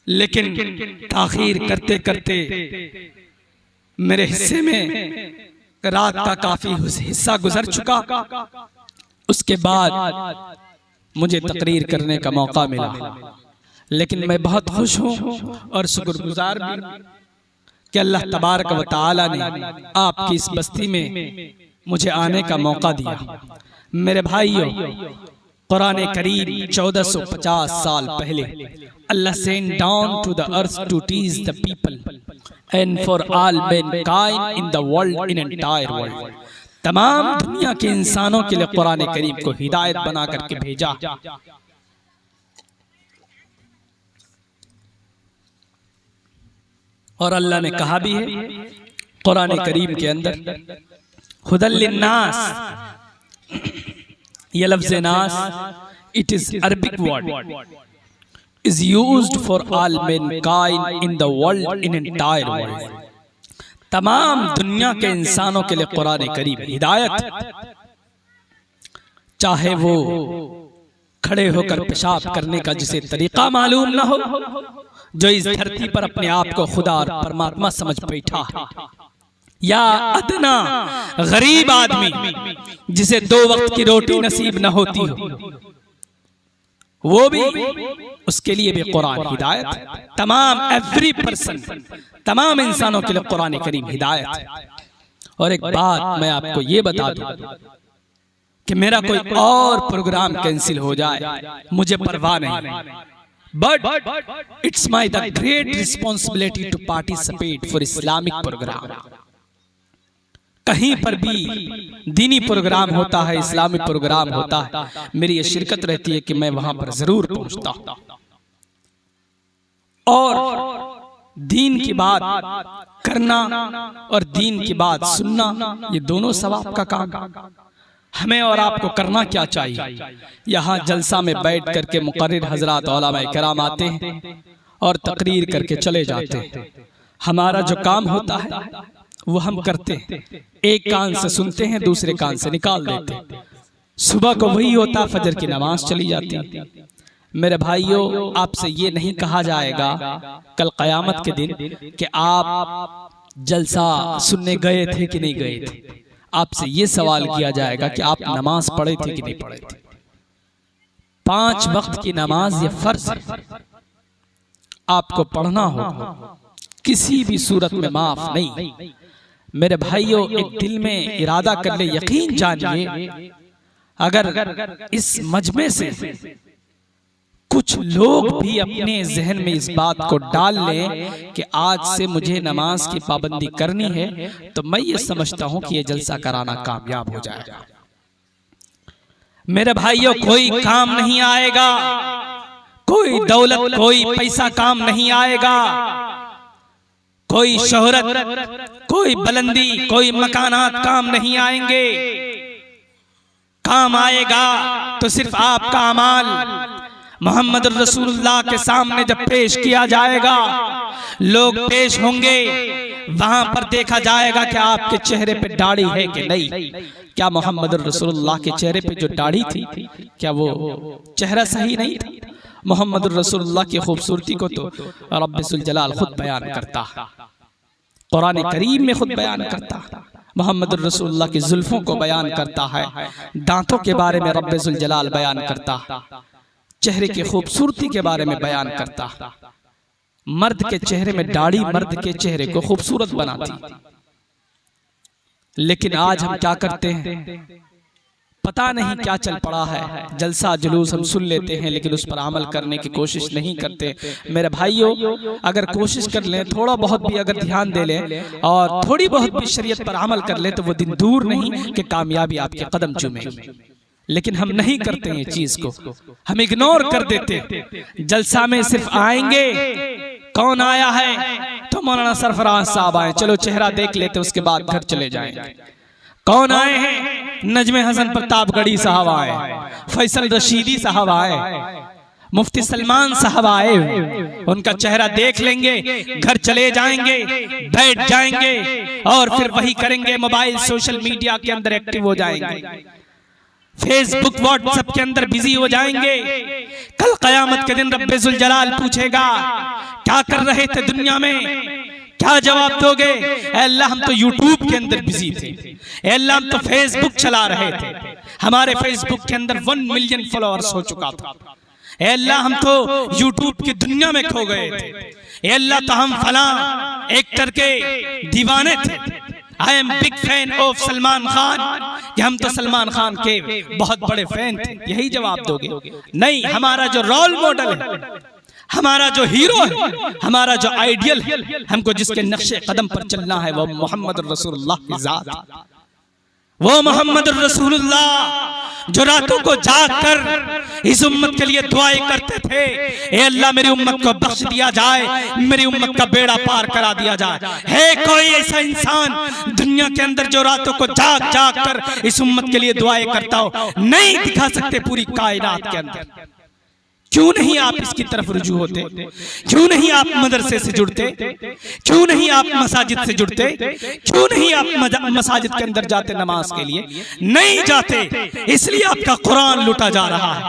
लेकिन ताखीर करते करते मेरे हिस्से में रात का काफी हिस्सा गुजर चुका। उसके बाद मुझे तकरीर करने का मौका मिला, लेकिन मैं बहुत खुश हूँ और शुक्रगुजार भी कि अल्लाह तबारक व तआला ने आपकी इस बस्ती में मुझे आने का मौका दिया। मेरे भाइयों, कुरान करीम 1450 साल पहले Allah send down to the earth to teach the people and for all mankind in the world, in entire world. तमाम दुनिया के इंसानों के लिए कुरान करीम को हिदायत बना करके भेजा। और अल्लाह ने कहा भी है कुरान करीम के अंदर, हुदल लिन्नास, ये लफ्ज़ नास, it is Arabic word, is used for all mankind in the world, in entire world। तमाम दुनिया के इंसानों के लिए कुरान करीम हिदायत, चाहे वो खड़े होकर पेशाब करने का जिसे तरीका मालूम ना हो, जो इस धरती पर अपने आप को खुदा और परमात्मा समझ बैठा है, या अदना गरीब आदमी जिसे 2 वक्त की रोटी नसीब न होती हो, वो भी, उसके लिए भी कुरान हिदायत है। तमाम एवरी पर्सन, तमाम इंसानों के लिए कुरान करीम हिदायत है। और एक बात मैं आपको ये बता दूं कि मेरा कोई और प्रोग्राम कैंसिल हो जाए, मुझे परवाह नहीं, but it's my the great responsibility to participate for Islamic program. कहीं पर भी दीनी प्रोग्राम होता है, इस्लामी प्रोग्राम होता है, मेरी ये शिरकत रहती है कि मैं वहां पर जरूर पहुंचता हूं। और दीन की बात करना और दीन की बात सुनना, ये दोनों सवाब का काम। हमें और आपको करना क्या चाहिए? यहाँ जलसा में बैठ करके मुकर्रिर हजरात उलमा किराम आते हैं और तकरीर करके चले जाते हैं। हमारा जो काम होता है वो हम करते हैं, एक कान से सुनते हैं, दूसरे कान से निकाल देते हैं। सुबह को वही होता, फजर की नमाज चली जाती है। मेरे भाइयों, आपसे ये नहीं कहा जाएगा कल क़यामत के दिन कि आप जलसा सुनने गए थे कि नहीं गए थे। आपसे ये सवाल किया जाएगा कि आप नमाज पढ़े थे कि नहीं पढ़े थे। 5 वक्त की नमाज ये फर्ज है, आपको पढ़ना होगा, किसी भी सूरत में माफ नहीं। मेरे भाइयों, एक दिल में इरादा कर ले, यकीन जानिए, अगर इस मजमे से कुछ लोग भी अपने जहन में इस बात को डाल लें कि आज से मुझे नमाज की पाबंदी करनी है, तो मैं ये समझता हूं कि ये जलसा कराना कामयाब हो जाएगा। मेरे भाइयों, कोई काम नहीं आएगा, कोई दौलत, कोई पैसा काम नहीं आएगा, कोई शोहरत, कोई बुलंदी, कोई मकानात काम नहीं आएंगे। काम आएगा तो सिर्फ आपका अमाल मोहम्मद रसूलुल्लाह के सामने जब पेश किया जाएगा, लोग पेश होंगे, वहां पर देखा जाएगा कि आपके चेहरे पे दाढ़ी है कि नहीं। क्या मोहम्मद रसूलुल्लाह के चेहरे पे जो दाढ़ी थी, क्या वो चेहरा सही नहीं था? मोहम्मद रसूलुल्लाह की खूबसूरती को तो रब्बुल जलाल खुद बयान करता, कुरान करीम में खुद बयान करता। मोहम्मद रसूलुल्लाह की जुल्फों को बयान करता है, दांतों के बारे में रब्बुल जलाल बयान करता, चेहरे की खूबसूरती के बारे में बयान करता। मर्द के चेहरे में दाढ़ी मर्द के चेहरे को खूबसूरत बनाती। लेकिन आज हम क्या करते हैं, पता नहीं क्या चल पड़ा है, जलसा जुलूस हम सुन लेते हैं लेकिन उस पर अमल करने की कोशिश नहीं करते। मेरे भाइयों, अगर कोशिश कर लें, थोड़ा बहुत भी अगर ध्यान दे लें और थोड़ी बहुत भी शरीयत पर अमल कर लें, तो वो दिन दूर नहीं कि कामयाबी आपके कदम चूमेगी। लेकिन हम नहीं करते हैं चीज को, हम इग्नोर कर देते। जलसा में सिर्फ आएंगे, कौन आया है तो मौलाना सरफराज साहब आए, चलो चेहरा देख लेते, उसके बाद घर चले जाएंगे। कौन आए हैं, नजमे हसन प्रतापगढ़ी साहब आए, फैसल रशीदी साहब आए, मुफ्ती सलमान साहब आए, उनका चेहरा देख लेंगे, घर चले जाएंगे, बैठ जाएंगे और फिर वही करेंगे, मोबाइल सोशल मीडिया के अंदर एक्टिव हो जाएंगे, फेसबुक व्हाट्सएप के अंदर बिजी हो जाएंगे। कल कयामत के दिन रब्बुल जलाल पूछेगा, क्या कर रहे थे दुनिया में, क्या जवाब दोगे? अल्लाह हम तो यूट्यूब के अंदर बिजी थे, अल्लाह हम तो फेसबुक चला रहे थे, हमारे फेसबुक के अंदर 1 मिलियन फॉलोअर्स हो चुका था, अल्लाह हम तो यूट्यूब की दुनिया में खो गए थे, अल्लाह तो हम फलां एक्टर के दीवाने थे, I am big fan of Salman Khan, कि हम तो सलमान खान के बहुत बड़े फैन थे। यही जवाब दोगे? नहीं, हमारा जो रोल मॉडल है, हमारा जो हीरो है, हमारा जो आइडियल है, हमको जिसके नक्शे कदम पर चलना है, वो मोहम्मद रसूलुल्लाह की जात, वो मोहम्मद रसूलुल्लाह जो रातों को जाग कर इस उम्मत के लिए दुआएं करते थे, ए अल्लाह मेरी उम्मत को बख्श दिया जाए, मेरी उम्मत का बेड़ा पार करा दिया जाए। है कोई ऐसा इंसान दुनिया के अंदर जो रातों को जाग जाग कर इस उम्मत के लिए दुआएं करता हो? नहीं दिखा सकते पूरी कायनात के अंदर। क्यों नहीं आप इसकी तरफ रुजू होते? क्यों नहीं आप मदरसे से जुड़ते? क्यों नहीं आप मसाजिद से जुड़ते? क्यों नहीं आप मसाजिद के अंदर जाते नमाज के लिए? नहीं जाते, इसलिए आपका कुरान लूटा जा रहा है,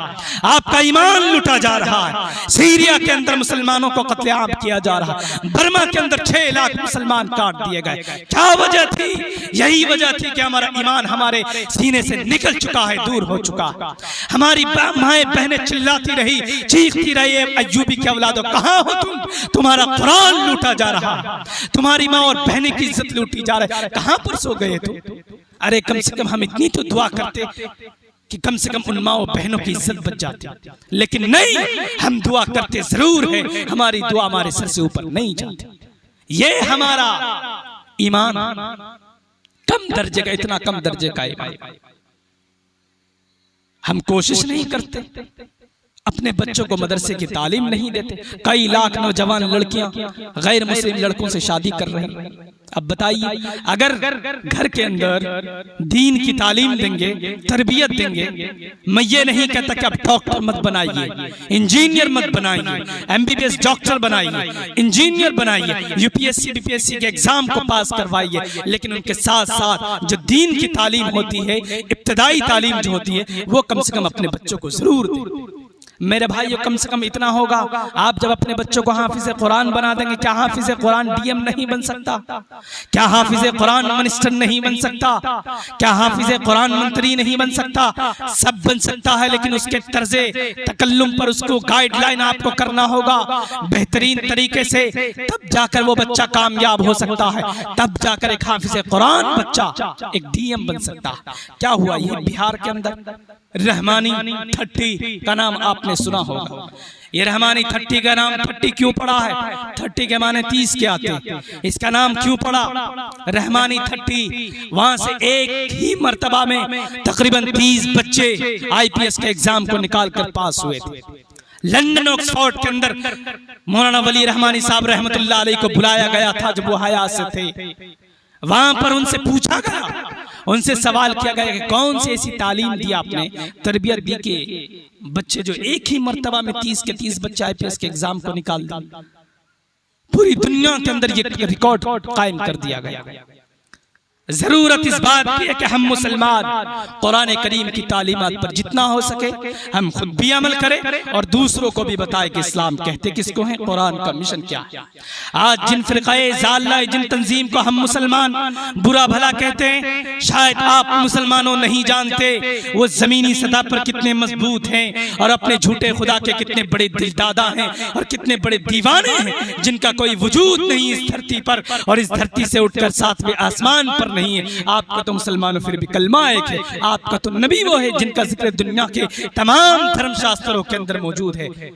आपका ईमान लूटा जा रहा है। सीरिया के अंदर मुसलमानों को कत्लेआम किया जा रहा है, बर्मा के अंदर 6 लाख मुसलमान काट दिए गए। क्या वजह थी? यही वजह थी कि हमारा ईमान हमारे सीने से निकल चुका है, दूर हो चुका है। हमारी माएं बहनें चिल्लाती रही, चीखती रही, अय्यूबी की औलादो कहां हो तुम? तुम्हारा कुरान लूटा जा रहा है, तुम्हारी माँ और बहनें की इज्जत लूटी जा रही है, कहां पर सो गए तुम? अरे कम से कम हम इतनी तो दुआ करते कि कम से कम उन माओ बहनों की इज्जत बच जाती, लेकिन नहीं, हम दुआ करते जरूर है, हमारी दुआ हमारे सर से ऊपर नहीं जाती। ये हमारा ईमान कम दर्जे का, इतना कम दर्जे का ईमान। हम कोशिश नहीं करते, अपने बच्चों को मदरसे की तालीम नहीं देते। कई लाख नौजवान लड़कियां गैर मुस्लिम लड़कों से शादी कर रही हैं। अब बताइए, अगर घर के अंदर दीन की तालीम देंगे, तरबियत देंगे, मैं ये नहीं कहता कि आप डॉक्टर मत बनाइए, इंजीनियर मत बनाइए, MBBS डॉक्टर बनाइए, इंजीनियर बनाइए, UPSC BPSC के एग्जाम को पास करवाइए, लेकिन उनके साथ साथ जो दीन की तालीम होती है, इब्तदाई तालीम जो होती है, वो कम से कम अपने बच्चों को जरूर दें। मेरे भाइयों, कम से कम इतना होगा, आप जब अपने बच्चों को हाफिज़े कुरान बना देंगे, क्या हाफिज़े कुरान DM नहीं बन सकता? क्या हाफिज़े कुरान मिनिस्टर नहीं बन सकता? क्या हाफिज़े कुरान मंत्री नहीं बन सकता? सब बन सकता है, लेकिन उसके तर्जे तकल्लुम पर उसको गाइडलाइन आपको करना होगा बेहतरीन तरीके से, तब जाकर वो बच्चा कामयाब हो सकता है, तब जाकर एक हाफिज़े कुरान बच्चा एक DM बन सकता है। क्या हुआ? ये बिहार के अंदर रहमानी 30 का नाम आपने सुना होगा। ये रहमानी 30 का नाम 30 क्यों पड़ा है? 30 के माने 30 के आते हैं, इसका नाम क्यों पड़ा रहमानी 30? वहां से एक ही मर्तबा में तकरीबन 30 बच्चे IPS के एग्जाम को निकाल कर पास हुए थे। लंदन ऑक्सफोर्ड के अंदर मौलाना वली रहमानी साहब रहमतुल्लाह अलैह को बुलाया गया था जब वो हयात से थे। वहां पर उनसे पूछा गया, उनसे सवाल किया गया कि कौन सी ऐसी तालीम दी आपने, तरबियत दी कि बच्चे जो एक ही मर्तबा में 30 के 30 बच्चे IPS के एग्जाम को निकाल दिए। पूरी दुनिया के अंदर ये रिकॉर्ड कायम कर दिया गया। जरूरत इस बात की है कि हम मुसलमान कुरान करीम की तालीमात पर जितना हो सके हम खुद भी अमल करें और दूसरों को भी बताएं कि इस्लाम कहते किसको है, कुरान का मिशन क्या है। आज जिन फिरक़ाए ज़ालिला, जिन तंजीम को हम मुसलमान बुरा भला कहते हैं, शायद आप मुसलमानों नहीं जानते वो जमीनी सतह पर कितने मजबूत हैं और अपने झूठे खुदा के कितने बड़े दिलदादा हैं और कितने बड़े दीवाने हैं, जिनका कोई वजूद नहीं इस धरती पर, और इस धरती से उठकर सातवें आसमान पर नहीं है। आपका तो मुसलमानों फिर भी कलमा एक है, आपका तो नबी वो है जिनका जिक्र दुनिया के तमाम धर्मशास्त्रों के अंदर मौजूद है।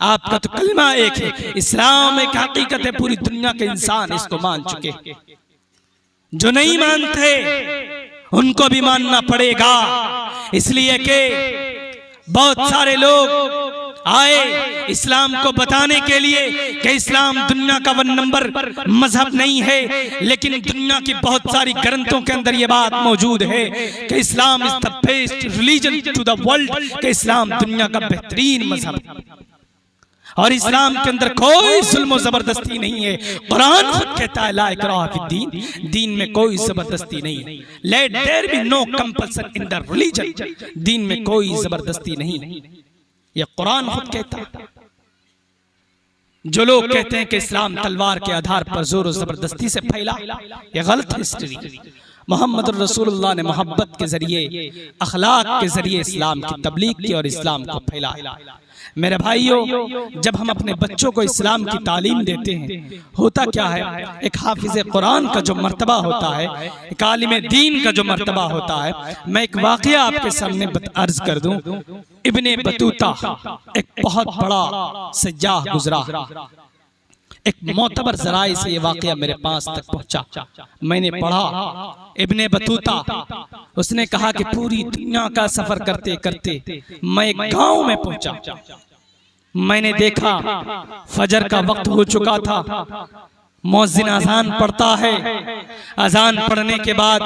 आपका तो कलमा एक है, इस्लाम एक हकीकत है, पूरी दुनिया के इंसान इसको मान चुके। जो नहीं मानते उनको भी मानना पड़ेगा, इसलिए कि बहुत सारे लोग आए इस्लाम को बताने के लिए कि इस्लाम दुनिया का 1 नंबर मजहब नहीं है, लेकिन दुनिया की बहुत सारी ग्रंथों के अंदर ये बात मौजूद है कि Islam is the best religion to the world, कि इस्लाम दुनिया का बेहतरीन मजहब है और इस्लाम के अंदर कोई जुल्म और जबरदस्ती नहीं है। कुरान खुद कहता है ला इकराह फिद्दीन, दीन में कोई जबरदस्ती नहीं है। Let there be no compulsion in the religion, दीन में कोई जबरदस्ती नहीं, ये कुरान खुद कहता है। जो लोग कहते हैं कि इस्लाम तलवार के आधार पर जोर और जबरदस्ती से फैला, ये गलत हिस्ट्री। मोहम्मद रसूलुल्लाह ने मोहब्बत के जरिए, अखलाक के जरिए इस्लाम की तबलीग की और इस्लाम को फैलाया। मेरे भाइयों, जब हम अपने बच्चों को इस्लाम की तालीम देते हैं, होता क्या है, एक हाफिज़े कुरान का जो मर्तबा होता है, एक आलिम दीन का जो मर्तबा होता है, मैं एक वाक़या आपके सामने अर्ज कर दूं। इब्ने बतूता एक बहुत बड़ा सज्जाह गुजरा, एक मोतबर जराए से ये वाक़या मेरे पास तक पहुंचा। मैंने पढ़ा, इब्ने बतूता उसने कहा कि पूरी दुनिया का सफर करते करते मैं एक गांव में पहुंचा। मैंने देखा फजर का वक्त हो चुका था, मुअज्जिन अजान पढ़ता है, अजान पढ़ने के बाद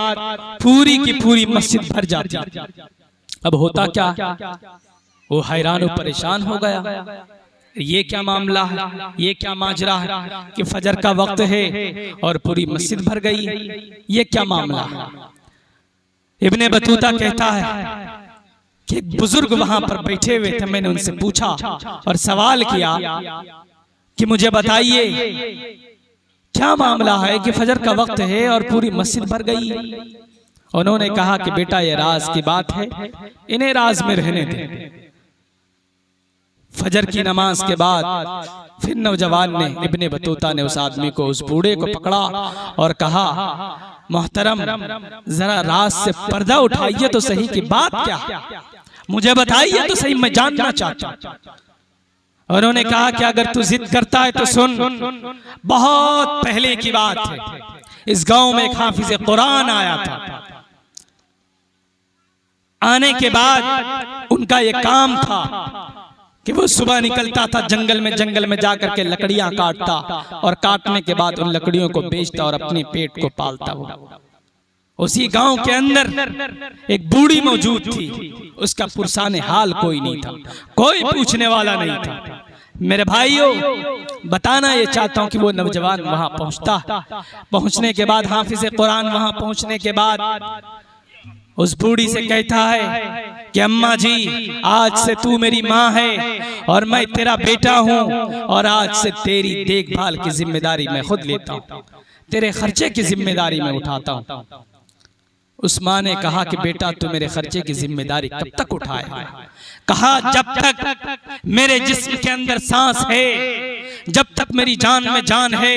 पूरी की पूरी मस्जिद भर जाती। अब होता क्या, वो हैरान और परेशान हो गया, ये क्या मामला है, ये क्या माजरा है कि फजर का वक्त है और पूरी मस्जिद भर गई, ये क्या मामला है। इब्ने बतूता कहता है कि एक बुजुर्ग वहां पर बैठे हुए थे, मैंने उनसे पूछा और सवाल किया कि मुझे बताइए क्या मामला है कि फजर का वक्त है और पूरी मस्जिद भर गई है। उन्होंने कहा कि बेटा ये राज की बात है, इन्हें राज में रहने दें। फजर की नमाज के बाद फिर नौजवान ने, इब्ने बतूता ने उस आदमी को, उस बूढ़े को पकड़ा और कहा, मोहतरम जरा राज से पर्दा उठाइए तो सही की बात क्या, मुझे बताइए तो सही, मैं जानना चाहता हूं। उन्होंने कहा कि अगर तू जिद करता है तो सुन, बहुत पहले की बात है, इस गांव में एक हाफिज कुरान आया था। आने के बाद उनका ये काम था कि वो सुबह निकलता था जंगल में जाकर के लकड़ियां काटता और काटने के बाद उन लकड़ियों को बेचता और अपने पेट को पालता। वो उसी गांव के अंदर एक बूढ़ी मौजूद थी, उसका पुरसाने हाल कोई नहीं था, कोई पूछने वाला नहीं था। मेरे भाइयों, बताना ये चाहता हूं कि वो नौजवान वहां पहुंचता, पहुंचने के बाद हाफिज कुरान वहां पहुंचने के बाद उस बूढ़ी से कहता है कि अम्मा जी, आज से तू मेरी माँ है और मैं तेरा बेटा हूँ और आज से तेरी देखभाल की जिम्मेदारी मैं खुद लेता हूँ, तेरे खर्चे की जिम्मेदारी मैं उठाता हूँ। उस माँ ने कहा कि बेटा तू मेरे खर्चे की जिम्मेदारी कब तक उठाएगा। कहा जब तक मेरे जिस्म के अंदर सांस है, जब तक मेरी जान में जान है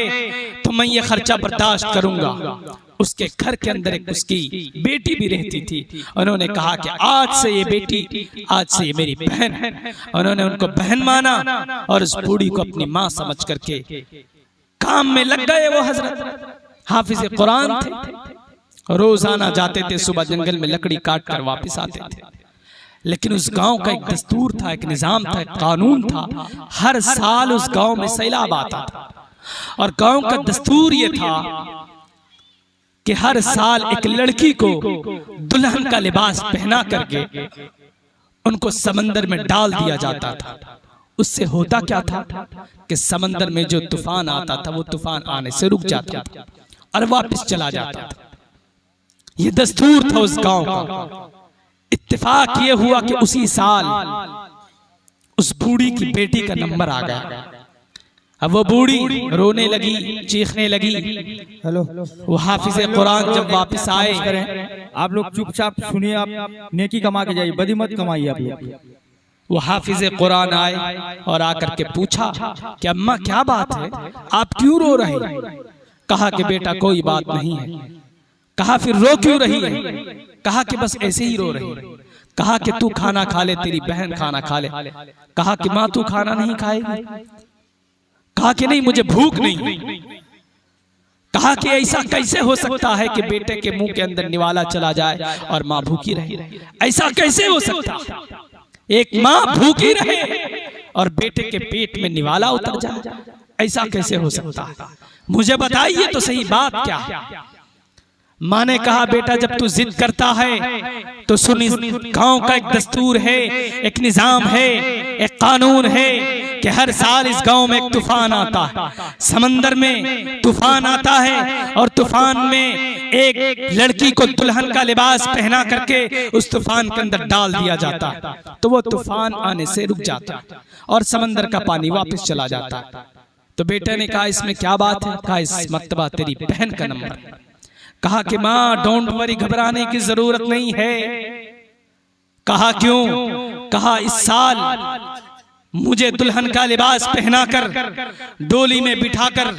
तो मैं ये खर्चा बर्दाश्त करूंगा। उसके घर के अंदर एक उसकी बेटी भी रहती थी। उन्होंने कहा कि आज से ये बेटी, आज से ये मेरी बहन है। उन्होंने उनको बहन माना और उस बूढ़ी को अपनी माँ समझ करके काम में लग गए। वो हजरत हाफिज कुरान थे, रोजाना जाते थे, सुबह जंगल में लकड़ी काट कर वापिस आते थे। लेकिन उस गांव का एक दस्तूर था, एक निजाम था, एक कानून था। हर साल उस गांव में सैलाब आता था और गांव का दस्तूर ये था कि हर साल एक लड़की को दुल्हन का लिबास पहना करके उनको समंदर में डाल दिया जाता था। उससे होता क्या था कि समंदर में जो तूफान आता था वो तूफान आने से रुक जाता था और वापस चला जाता था। ये दस्तूर था उस गांव का। इत्तेफाक ये हुआ कि उसी साल उस बूढ़ी की बेटी का नंबर आ गया। अब वो बूढ़ी रोने लगी, चीखने लगी। हेलो, वो हाफिज कुरान जब वापस आए, आप लोग चुपचाप सुनिए, आप नेकी कमा के जाइए, बदी मत कमाइए आप लोग। वो हाफिज कुरान आए और आकर के पूछा कि अम्मा क्या बात है, आप क्यों रो रहे? कहा कि बेटा कोई बात नहीं है। कहा फिर रो क्यों रही है? कहा कि बस ऐसे ही रो रही है। कहा कि तू खाना खा ले, तेरी बहन खाना खा ले। कहा कि माँ तू खाना नहीं खाएगी? कहा कि नहीं, मुझे भूख नहीं। कहा कि ऐसा कैसे हो सकता है कि बेटे के मुंह के अंदर निवाला चला जाए और माँ भूखी रहे? ऐसा कैसे हो सकता, एक माँ भूखी रहे और बेटे के पेट में निवाला उतर जाए? ऐसा कैसे हो सकता है? मुझे बताइए तो सही बात क्या है। माँ ने कहा बेटा जब तू जिद करता है तो सुन, इस गांव का एक दस्तूर है, एक निजाम है, एक कानून है कि हर साल इस गांव में एक तूफान आता है। समंदर में तूफान आता है और तूफान में एक लड़की को दुल्हन का लिबास पहना करके उस तूफान के अंदर डाल दिया जाता है। तो वो तूफान आने से रुक जाता है और समंदर का पानी वापस चला जाता है। तो बेटे ने कहा इसमें क्या बात है? कहा इस मर्तबा तेरी बहन का नंबर। कहा कि माँ डोंट वरी, घबराने की जरूरत नहीं है। कहा क्यों? कहा इस साल मुझे दुल्हन का लिबास पहनाकर डोली में बिठाकर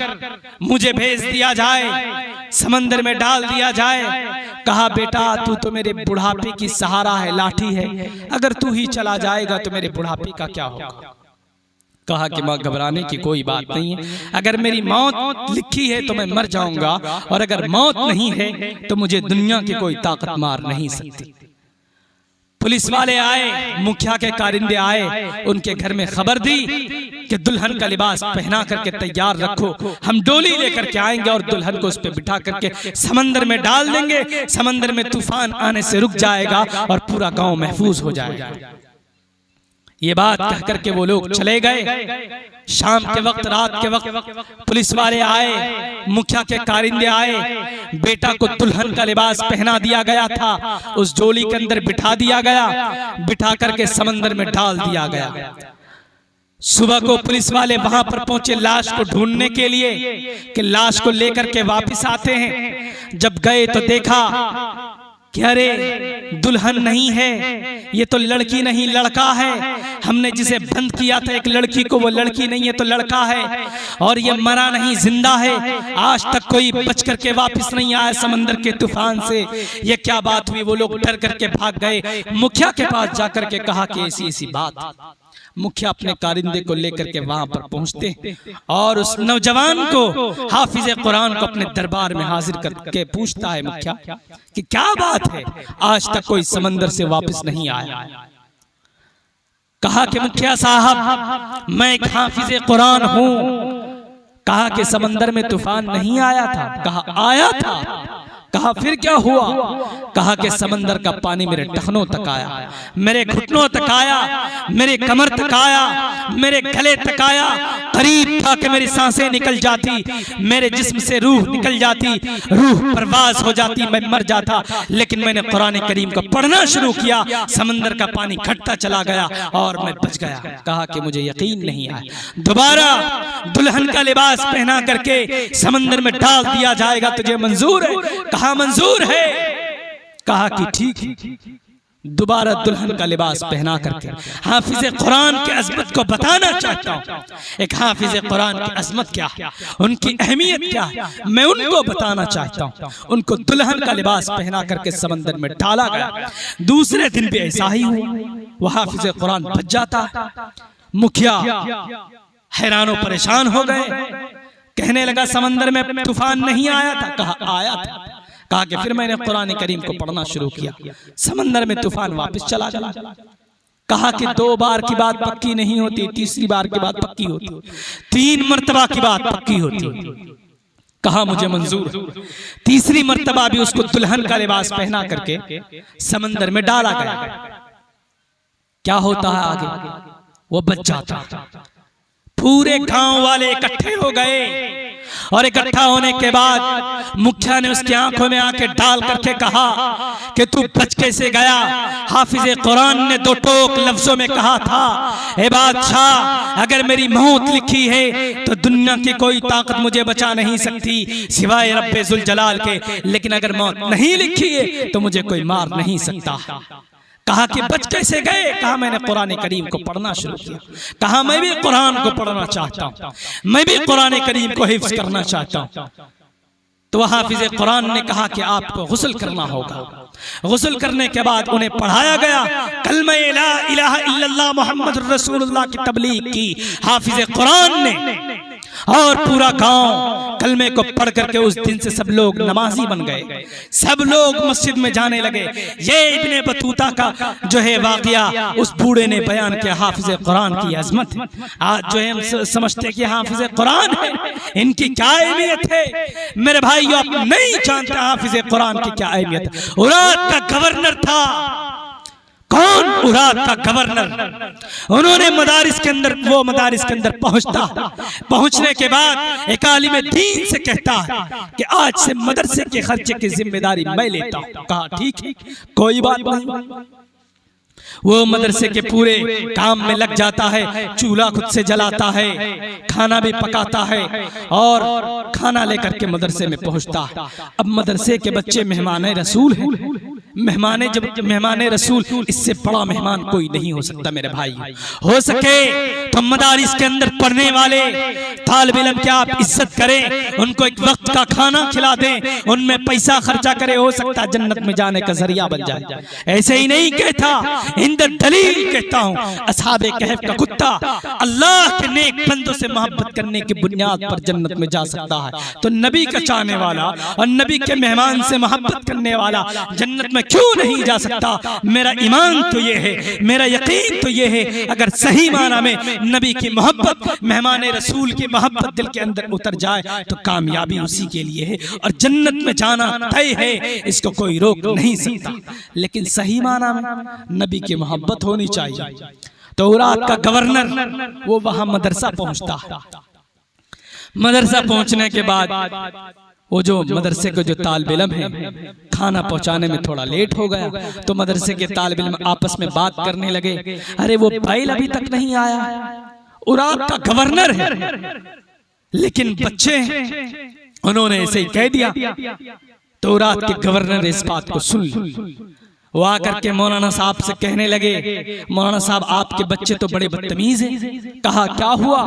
मुझे भेज दिया जाए, समंदर में डाल दिया जाए। कहा बेटा तू तो मेरे बुढ़ापे की सहारा है, लाठी है, अगर तू ही चला जाएगा तो मेरे बुढ़ापे का क्या होगा? कहा कि माँ घबराने की कोई बात नहीं है, अगर मेरी मौत लिखी है तो मैं मर जाऊंगा और अगर मौत नहीं है तो मुझे दुनिया की कोई ताकत मार नहीं सकती। पुलिस वाले आए, मुखिया के कारिंदे आए, उनके घर में खबर दी कि दुल्हन का लिबास पहना करके तैयार रखो, हम डोली लेकर के आएंगे और दुल्हन को उस पर बिठा करके समंदर में डाल देंगे। समंदर में तूफान आने से रुक जाएगा और पूरा गांव महफूज हो जाएगा। ये बात कह करके वो लोग चले गए। शाम के वक्त, रात के वक्त पुलिस वाले आए, मुखिया के कारिंदे आए, बेटा को दुल्हन का लिबास पहना दिया गया था, उस डोली के अंदर बिठा दिया गया, बिठा करके समंदर में डाल दिया गया। सुबह को पुलिस वाले वहां पर पहुंचे लाश को ढूंढने के लिए कि लाश को लेकर के वापस आते हैं। जब गए तो देखा कि अरे दुल्हन नहीं है, ये तो लड़की नहीं लड़का है, हमने जिसे बंद किया था एक लड़की को, वो लड़की नहीं है तो लड़का है, और ये मरा नहीं जिंदा है। आज तक कोई बच करके वापस नहीं आया समंदर के तूफान से। ये क्या बात हुई? वो लोग डर करके भाग गए। मुखिया के पास जाकर के कहा कि ऐसी ऐसी बात। मुखिया अपने कारिंदे को लेकर के वहां पर पहुंचते और उस नौजवान को, हाफिज कुरान को अपने दरबार में हाजिर करके पूछता है मुखिया कि क्या बात है, आज तक कोई समंदर से वापस नहीं आया। कहा कि मुखिया साहब, मैं एक हाफिज कुरान हूं। कहा कि समंदर में तूफान नहीं आया था? कहा आया था। कहा फिर क्या हुआ? कहा कि समंदर का पानी मेरे टखनों तक आया, मेरे घुटनों तक आया, मेरे कमर तक आया, मेरे गले तक आया। करीब था कि मेरी सांसें निकल जाती, मेरे जिस्म से रूह निकल जाती, रूह परवाज हो जाती, मैं मर जाता। लेकिन मैंने कुरान करीम को पढ़ना शुरू किया, समंदर का पानी घटता चला गया और मैं बच गया। कहा कि मुझे यकीन नहीं आया। दोबारा दुल्हन का लिबास पहना करके समंदर में डाल दिया जाएगा, तुझे मंजूर है? कहा मंजूर है। कहा कि ठीक। दोबारा दुल्हन का लिबास पहना करके हाफिज कुरान की अजमत को बताना चाहता हूँ। एक हाफिज कुरान की अजमत क्या है, उनकी अहमियत क्या है, मैं उनको बताना चाहता हूँ। उनको दुल्हन का लिबास पहना करके समंदर में डाला गया। दूसरे दिन भी ऐसा ही हुआ, वो हाफिज कुरान बच जाता। मुखिया हैरान परेशान हो गए, कहने लगा समंदर में तूफान नहीं आया था? कहा आया था। कहा कि फिर मैंने कुरान करीम को पढ़ना शुरू किया, समंदर में तूफान वापस चला गया। कहा कि 2 बार की बात पक्की नहीं होती, तीसरी बार की बात पक्की होती, 3 मर्तबा की बात पक्की होती। कहा मुझे मंजूर। तीसरी मर्तबा भी उसको दुल्हन का लिबास पहना करके समंदर में डाला गया। क्या होता है आगे? वो बच जाता। पूरे गांव वाले इकट्ठे हो गए और इकट्ठा होने के बाद मुखिया ने उसकी आंखों में आके डाल करके कहा कि तू बच कैसे गया? हाफिज कुरान ने 2 टोक लफ्जों में कहा था, ए बादशाह, अगर मेरी मौत लिखी है तो दुनिया की कोई ताकत मुझे बचा नहीं सकती सिवाय रब्बे जुल जलाल के, लेकिन अगर मौत नहीं लिखी है तो मुझे कोई मार नहीं सकता। कहा कि बच कैसे गए? कहा मैंने कुरान करीम को पढ़ना शुरू किया। कहा मैं भी कुरान को पढ़ना चाहता हूँ, मैं भी कुरान करीम को हिफ्ज करना चाहता हूँ। तो हाफिज कुरान ने कहा कि आपको गुस्ल करना होगा। गुस्ल करने के बाद उन्हें पढ़ाया गया कलमा ला इलाहा इल्लल्लाह मुहम्मदुर रसूलुल्लाह की तबलीग की हाफिज कुरान ने, और पूरा गांव कलमे को पढ़ करके उस दिन से सब लोग नमाजी बन गए, सब लोग मस्जिद में जाने लगे। ये इब्ने बतूता का जो है वाकया उस बूढ़े ने बयान किया, हाफिज कुरान की अजमत। आज जो है हम समझते कि हाफिज कुरान है, इनकी क्या अहमियत है। मेरे भाइयों, आप नहीं जानते हाफिज कुरान की क्या अहमियत है। उराद का गवर्नर था। कौन? उराद का गवर्नर। उन्होंने मदारिस के अंदर, वो मदारिस के अंदर पहुंचने के बाद एक आलिम दीन से कहता है कि आज से मदरसे के खर्चे की जिम्मेदारी मैं लेता हूं। कहा ठीक है, कोई बात नहीं। वो मदरसे के पूरे काम में लग जाता है, चूल्हा खुद से जलाता है, खाना भी पकाता है और खाना लेकर के मदरसे में पहुंचता है। अब मदरसे के बच्चे मेहमान रसूल हैं, मेहमान रसूल, इससे बड़ा मेहमान कोई नहीं हो सकता। मेरे भाई, हो सके तो मदारिस के अंदर पढ़ने वाले तालिब इल्म की आप इज्जत करें, उनको एक वक्त का खाना खिला दें, उनमें पैसा खर्चा करें, हो सकता है जन्नत में जाने का जरिया बन जाए। ऐसे ही नहीं कहता, इंदर दलील कहता हूं, असहाबे कहफ का कुत्ता अल्लाह के नेक बंदों से मोहब्बत करने की बुनियाद पर जन्नत में जा सकता है, तो नबी का चाहने वाला और नबी के मेहमान से मोहब्बत करने वाला जन्नत में क्यों नहीं जा सकता? मेरा ईमान तो ये है, मेरा यकीन तो ये है, अगर सही माना में नबी की मोहब्बत, मेहमान रसूल की मोहब्बत दिल के अंदर उतर जाए तो कामयाबी उसी के लिए है और जन्नत में जाना तय है, इसको कोई रोक नहीं सकता। लेकिन सही माना में नबी की मोहब्बत होनी चाहिए। तौरात का गवर्नर वो वहां मदरसा पहुंचता है। मदरसा पहुंचने के बाद वो जो मदरसे के जो तालिब इल्म है, खाना पहुंचाने में थोड़ा लेट हो गया, तो मदरसे के तालिब इल्म आपस में बात करने लगे, अरे वो बैल अभी तक नहीं आया, उरात का गवर्नर है लेकिन बच्चे हैं। उन्होंने ऐसे ही कह दिया। तो उरात के गवर्नर ने इस बात को सुन ली। वो आकर के मौलाना साहब से कहने लगे, मौलाना साहब आपके बच्चे तो बड़े बदतमीज हैं। कहा क्या हुआ?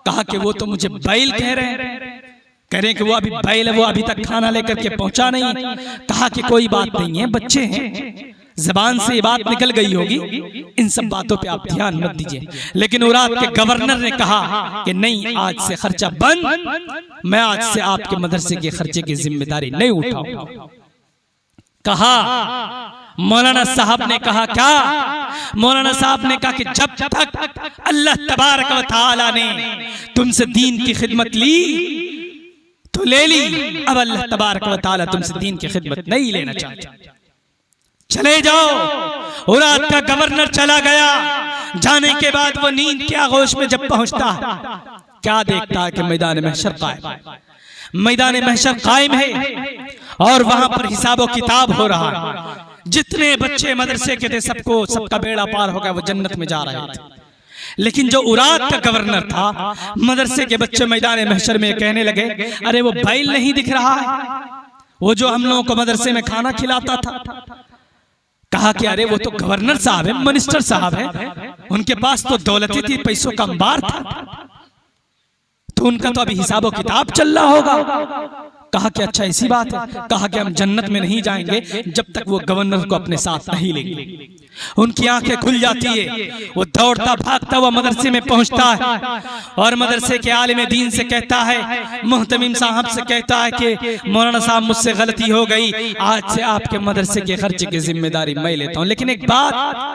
कहा कि वो तो मुझे बैल कह रहे हैं, कह रहे हैं कि वो अभी बैल है, वो अभी तक खाना लेकर के पहुंचा नहीं। कहा कि कोई बात नहीं है, बच्चे हैं, जबान से ये बात निकल गई होगी, इन सब बातों पे आप ध्यान मत दीजिए। लेकिन उरात के गवर्नर ने कहा कि नहीं, आज से खर्चा बंद, मैं आज से आपके मदरसे के खर्चे की जिम्मेदारी नहीं उठाऊंगा। कहा मौलाना साहब ने कहा क्या? मौलाना साहब ने कहा कि जब तक अल्लाह तबारक व तआला ने तुमसे दीन की खिदमत ली तो ले ली, अब अल्लाह तबारक व तआला तुमसे दीन की खिदमत नहीं लेना चाहता, चले जाओ। उरात का गवर्नर चला गया। जाने के बाद वो नींद के आगोश में जब पहुंचता है, क्या देखता है कि मैदान महशर कायम, मैदान महशर कायम है और वहां पर हिसाब किताब हो रहा है। जितने बच्चे मदरसे के थे सबको, सबका बेड़ा पार हो गया, वो जन्नत में जा रहे थे। लेकिन जो उरात का गवर्नर था, मदरसे के बच्चे मैदान महशर में कहने लगे, अरे वो बैल नहीं दिख रहा है, वो जो हम लोगों को मदरसे में खाना खिलाता था। कहा कि अरे वो तो गवर्नर साहब है, मिनिस्टर साहब है, उनके पास तो दौलत थी, पैसों का अंबार था, तो उनका तो अभी हिसाब किताब चल रहा होगा। कहा कि अच्छा ऐसी बात है। कहा कि हम जन्नत में नहीं जाएंगे जब तक वो गवर्नर को अपने साथ नहीं लेंगे। उनकी आंखें खुल जाती है, वो दौड़ता भागता हुआ मदरसे में पहुंचता है और मदरसे के आलिम दीन से कहता है, मुहतमिम साहब से कहता है कि मौलाना साहब मुझसे गलती हो गई, आज से आपके मदरसे के खर्चे की जिम्मेदारी मैं लेता हूं। लेकिन एक बात